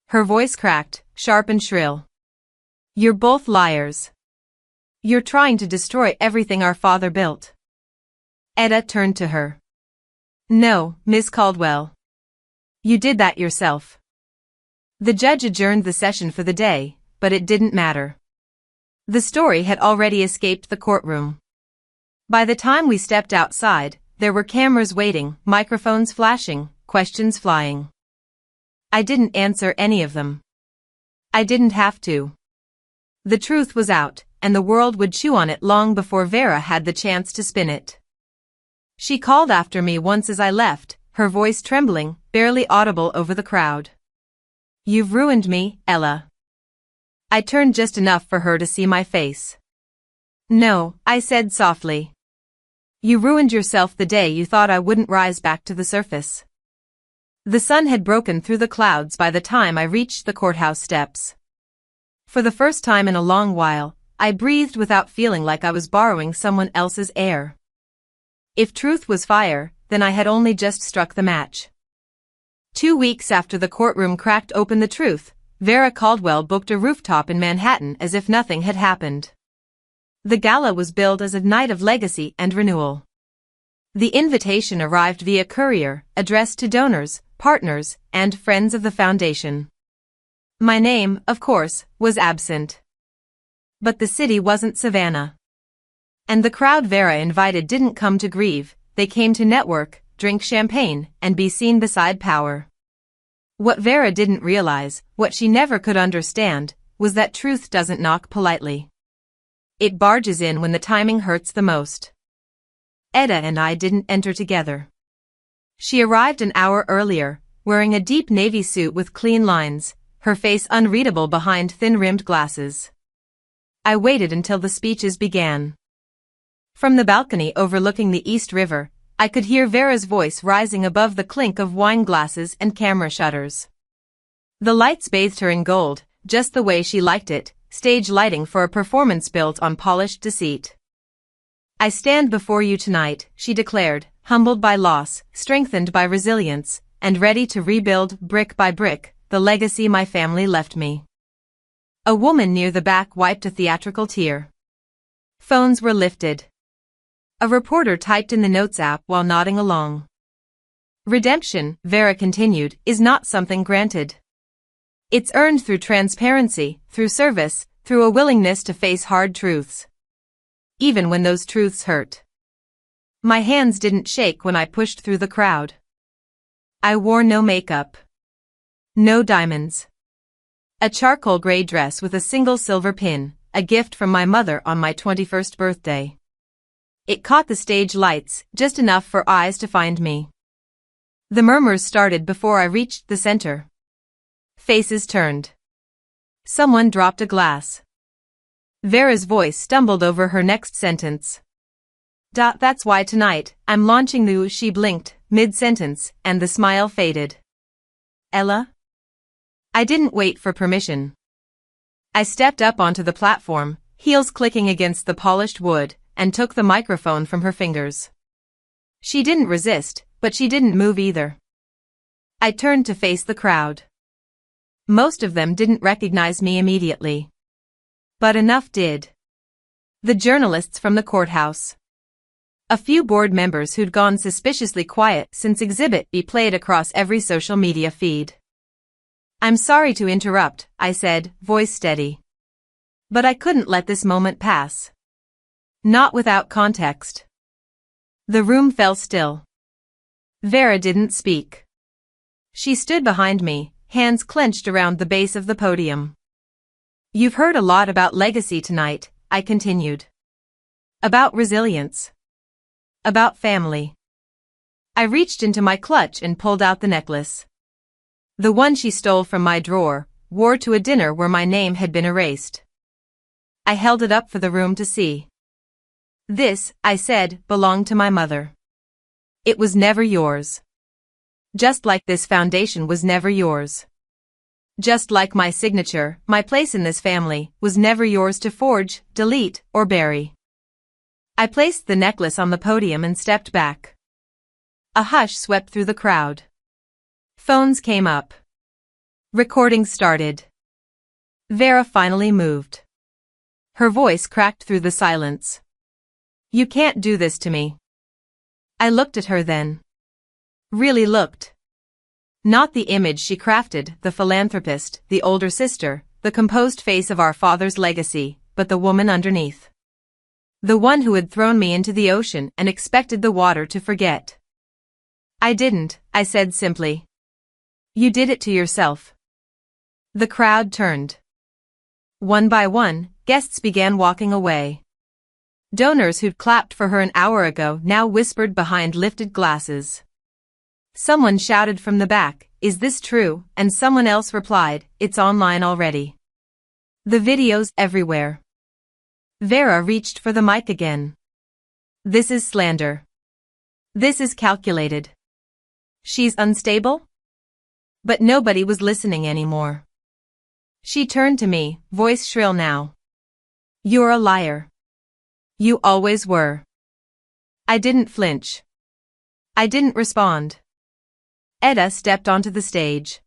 Her voice cracked, sharp and shrill. You're both liars. You're trying to destroy everything our father built. Etta turned to her. No, Miss Caldwell. You did that yourself. The judge adjourned the session for the day, but it didn't matter. The story had already escaped the courtroom. By the time we stepped outside, there were cameras waiting, microphones flashing, questions flying. I didn't answer any of them. I didn't have to. The truth was out, and the world would chew on it long before Vera had the chance to spin it. She called after me once as I left, her voice trembling, barely audible over the crowd. You've ruined me, Ella. I turned just enough for her to see my face. No, I said softly. You ruined yourself the day you thought I wouldn't rise back to the surface. The sun had broken through the clouds by the time I reached the courthouse steps. For the first time in a long while, I breathed without feeling like I was borrowing someone else's air. If truth was fire, then I had only just struck the match. 2 weeks after the courtroom cracked open the truth, Vera Caldwell booked a rooftop in Manhattan as if nothing had happened. The gala was billed as a night of legacy and renewal. The invitation arrived via courier, addressed to donors, partners, and friends of the foundation. My name, of course, was absent. But the city wasn't Savannah. And the crowd Vera invited didn't come to grieve, they came to network, drink champagne, and be seen beside power. What Vera didn't realize, what she never could understand, was that truth doesn't knock politely. It barges in when the timing hurts the most. Etta and I didn't enter together. She arrived an hour earlier, wearing a deep navy suit with clean lines, her face unreadable behind thin-rimmed glasses. I waited until the speeches began. From the balcony overlooking the East River, I could hear Vera's voice rising above the clink of wine glasses and camera shutters. The lights bathed her in gold, just the way she liked it, stage lighting for a performance built on polished deceit. I stand before you tonight, she declared, humbled by loss, strengthened by resilience, and ready to rebuild, brick by brick, the legacy my family left me. A woman near the back wiped a theatrical tear. Phones were lifted. A reporter typed in the notes app while nodding along. Redemption, Vera continued, is not something granted. It's earned through transparency, through service, through a willingness to face hard truths. Even when those truths hurt. My hands didn't shake when I pushed through the crowd. I wore no makeup. No diamonds. A charcoal gray dress with a single silver pin, a gift from my mother on my 21st birthday. It caught the stage lights, just enough for eyes to find me. The murmurs started before I reached the center. Faces turned. Someone dropped a glass. Vera's voice stumbled over her next sentence. That's why tonight, I'm launching the she blinked, mid-sentence, and the smile faded. Ella? I didn't wait for permission. I stepped up onto the platform, heels clicking against the polished wood, and took the microphone from her fingers. She didn't resist, but she didn't move either. I turned to face the crowd. Most of them didn't recognize me immediately. But enough did. The journalists from the courthouse. A few board members who'd gone suspiciously quiet since Exhibit B played across every social media feed. I'm sorry to interrupt, I said, voice steady. But I couldn't let this moment pass. Not without context. The room fell still. Vera didn't speak. She stood behind me, hands clenched around the base of the podium. You've heard a lot about legacy tonight, I continued. About resilience. About family. I reached into my clutch and pulled out the necklace. The one she stole from my drawer, wore to a dinner where my name had been erased. I held it up for the room to see. This, I said, belonged to my mother. It was never yours. Just like this foundation was never yours. Just like my signature, my place in this family, was never yours to forge, delete, or bury. I placed the necklace on the podium and stepped back. A hush swept through the crowd. Phones came up. Recording started. Vera finally moved. Her voice cracked through the silence. You can't do this to me. I looked at her then. Really looked. Not the image she crafted, the philanthropist, the older sister, the composed face of our father's legacy, but the woman underneath. The one who had thrown me into the ocean and expected the water to forget. I didn't, I said simply. You did it to yourself. The crowd turned. One by one, guests began walking away. Donors who'd clapped for her an hour ago now whispered behind lifted glasses. Someone shouted from the back, "Is this true?" And someone else replied, "It's online already." The video's everywhere. Vera reached for the mic again. This is slander. This is calculated. She's unstable? But nobody was listening anymore. She turned to me, voice shrill now. You're a liar. You always were. I didn't flinch. I didn't respond. Etta stepped onto the stage.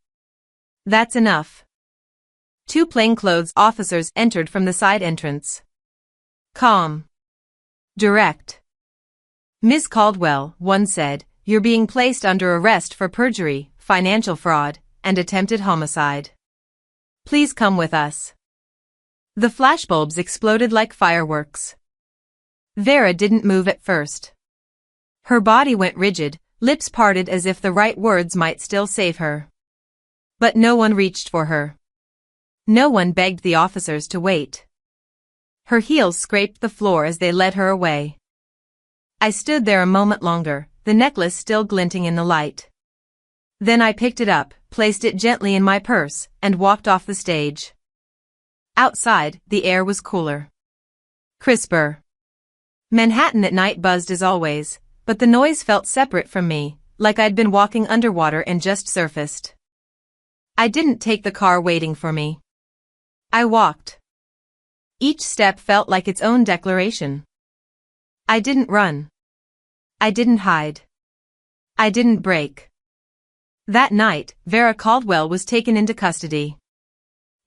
That's enough. Two plainclothes officers entered from the side entrance. Calm. Direct. Ms. Caldwell, one said, you're being placed under arrest for perjury, financial fraud, and attempted homicide. Please come with us. The flashbulbs exploded like fireworks. Vera didn't move at first. Her body went rigid, lips parted as if the right words might still save her. But no one reached for her. No one begged the officers to wait. Her heels scraped the floor as they led her away. I stood there a moment longer, the necklace still glinting in the light. Then I picked it up, placed it gently in my purse, and walked off the stage. Outside, the air was cooler. Crisper. Manhattan at night buzzed as always, but the noise felt separate from me, like I'd been walking underwater and just surfaced. I didn't take the car waiting for me. I walked. Each step felt like its own declaration. I didn't run. I didn't hide. I didn't break. That night, Vera Caldwell was taken into custody.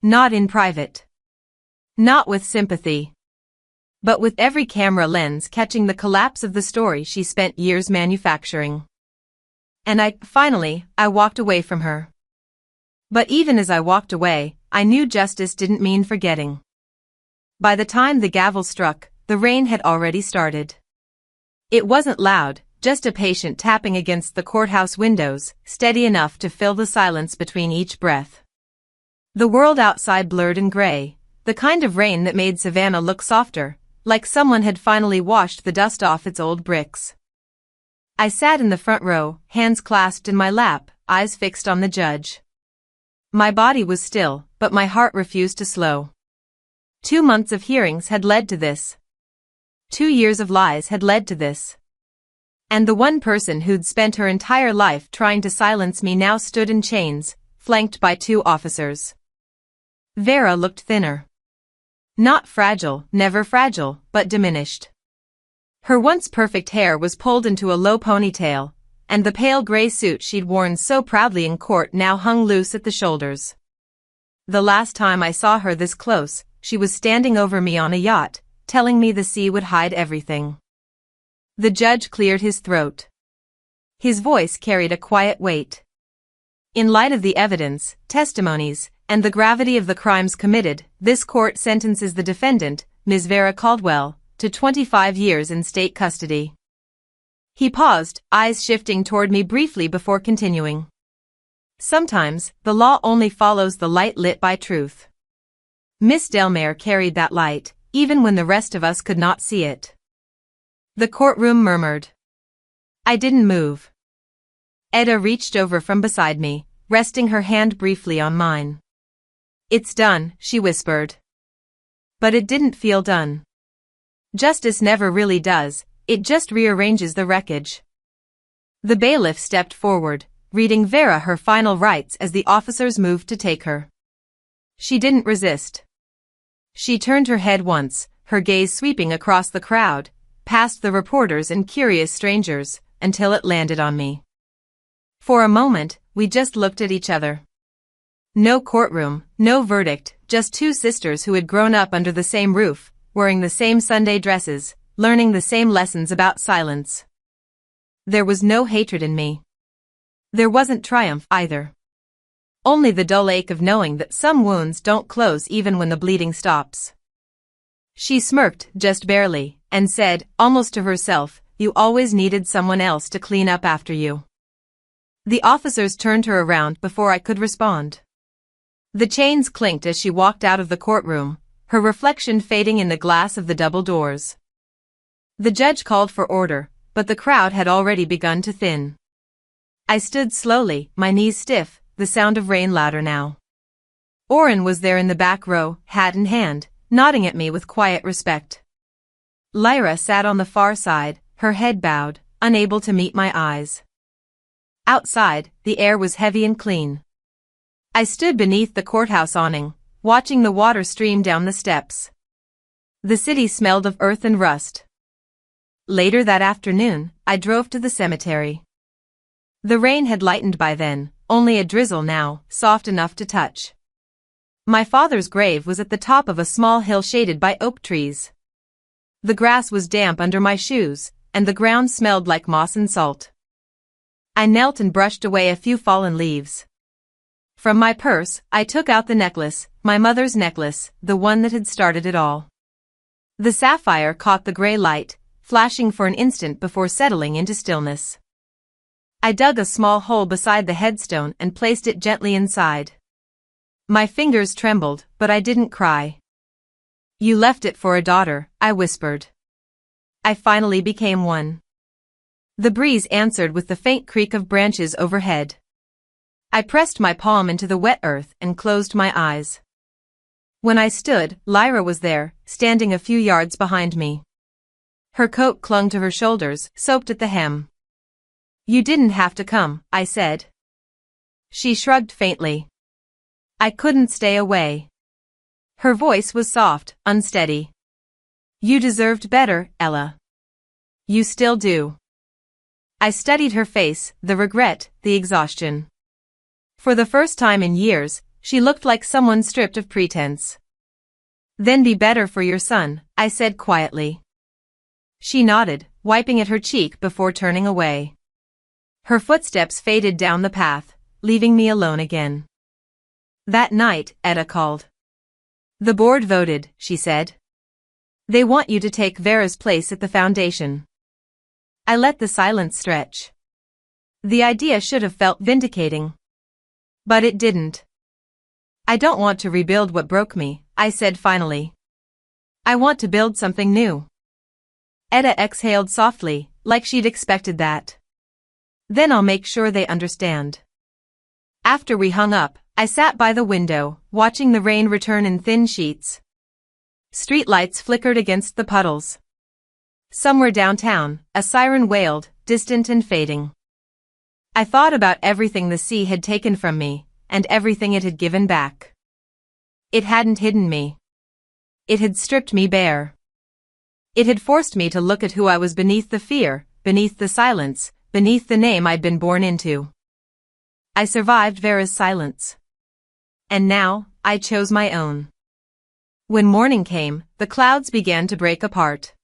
Not in private. Not with sympathy. But with every camera lens catching the collapse of the story she spent years manufacturing. And finally, I walked away from her. But even as I walked away, I knew justice didn't mean forgetting. By the time the gavel struck, the rain had already started. It wasn't loud, just a patient tapping against the courthouse windows, steady enough to fill the silence between each breath. The world outside blurred and gray, the kind of rain that made Savannah look softer, like someone had finally washed the dust off its old bricks. I sat in the front row, hands clasped in my lap, eyes fixed on the judge. My body was still, but my heart refused to slow. 2 months of hearings had led to this. 2 years of lies had led to this. And the one person who'd spent her entire life trying to silence me now stood in chains, flanked by 2 officers. Vera looked thinner. Not fragile, never fragile, but diminished. Her once perfect hair was pulled into a low ponytail, and the pale gray suit she'd worn so proudly in court now hung loose at the shoulders. The last time I saw her this close, she was standing over me on a yacht, telling me the sea would hide everything. The judge cleared his throat. His voice carried a quiet weight. In light of the evidence, testimonies, and the gravity of the crimes committed, this court sentences the defendant, Ms. Vera Caldwell, to 25 years in state custody. He paused, eyes shifting toward me briefly before continuing. Sometimes, the law only follows the light lit by truth. Miss Delmare carried that light, even when the rest of us could not see it. The courtroom murmured. I didn't move. Etta reached over from beside me, resting her hand briefly on mine. It's done, she whispered. But it didn't feel done. Justice never really does, it just rearranges the wreckage. The bailiff stepped forward, reading Vera her final rites as the officers moved to take her. She didn't resist. She turned her head once, her gaze sweeping across the crowd, past the reporters and curious strangers, until it landed on me. For a moment, we just looked at each other. No courtroom, no verdict, just two sisters who had grown up under the same roof, wearing the same Sunday dresses, learning the same lessons about silence. There was no hatred in me. There wasn't triumph either. Only the dull ache of knowing that some wounds don't close even when the bleeding stops. She smirked, just barely, and said, almost to herself, you always needed someone else to clean up after you. The officers turned her around before I could respond. The chains clinked as she walked out of the courtroom, her reflection fading in the glass of the double doors. The judge called for order, but the crowd had already begun to thin. I stood slowly, my knees stiff, the sound of rain louder now. Orrin was there in the back row, hat in hand, nodding at me with quiet respect. Lyra sat on the far side, her head bowed, unable to meet my eyes. Outside, the air was heavy and clean. I stood beneath the courthouse awning, watching the water stream down the steps. The city smelled of earth and rust. Later that afternoon, I drove to the cemetery. The rain had lightened by then, only a drizzle now, soft enough to touch. My father's grave was at the top of a small hill shaded by oak trees. The grass was damp under my shoes, and the ground smelled like moss and salt. I knelt and brushed away a few fallen leaves. From my purse, I took out the necklace, my mother's necklace, the one that had started it all. The sapphire caught the gray light, flashing for an instant before settling into stillness. I dug a small hole beside the headstone and placed it gently inside. My fingers trembled, but I didn't cry. You left it for a daughter, I whispered. I finally became one. The breeze answered with the faint creak of branches overhead. I pressed my palm into the wet earth and closed my eyes. When I stood, Lyra was there, standing a few yards behind me. Her coat clung to her shoulders, soaked at the hem. You didn't have to come, I said. She shrugged faintly. I couldn't stay away. Her voice was soft, unsteady. You deserved better, Ella. You still do. I studied her face, the regret, the exhaustion. For the first time in years, she looked like someone stripped of pretense. Then be better for your son, I said quietly. She nodded, wiping at her cheek before turning away. Her footsteps faded down the path, leaving me alone again. That night, Etta called. The board voted, she said. They want you to take Vera's place at the foundation. I let the silence stretch. The idea should have felt vindicating. But it didn't. I don't want to rebuild what broke me, I said finally. I want to build something new. Etta exhaled softly, like she'd expected that. Then I'll make sure they understand. After we hung up, I sat by the window, watching the rain return in thin sheets. Streetlights flickered against the puddles. Somewhere downtown, a siren wailed, distant and fading. I thought about everything the sea had taken from me, and everything it had given back. It hadn't hidden me. It had stripped me bare. It had forced me to look at who I was beneath the fear, beneath the silence, beneath the name I'd been born into. I survived Vera's silence. And now, I chose my own. When morning came, the clouds began to break apart.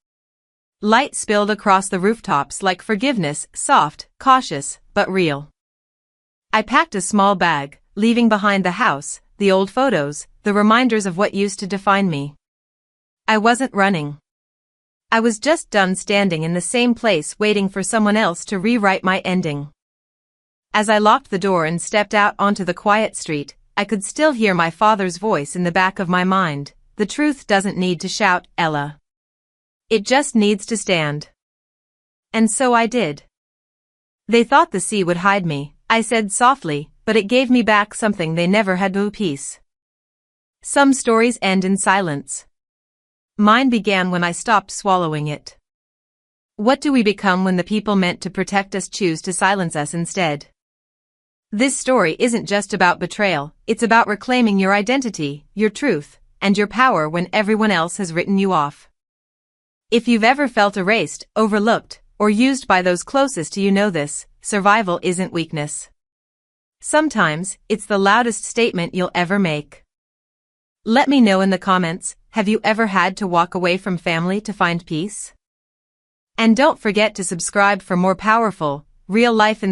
Light spilled across the rooftops like forgiveness, soft, cautious, but real. I packed a small bag, leaving behind the house, the old photos, the reminders of what used to define me. I wasn't running. I was just done standing in the same place waiting for someone else to rewrite my ending. As I locked the door and stepped out onto the quiet street, I could still hear my father's voice in the back of my mind. The truth doesn't need to shout, Ella. It just needs to stand. And so I did. They thought the sea would hide me, I said softly, but it gave me back something they never had, peace. Some stories end in silence. Mine began when I stopped swallowing it. What do we become when the people meant to protect us choose to silence us instead? This story isn't just about betrayal, it's about reclaiming your identity, your truth, and your power when everyone else has written you off. If you've ever felt erased, overlooked, or used by those closest to you, know this: survival isn't weakness. Sometimes, it's the loudest statement you'll ever make. Let me know in the comments, have you ever had to walk away from family to find peace? And don't forget to subscribe for more powerful, real-life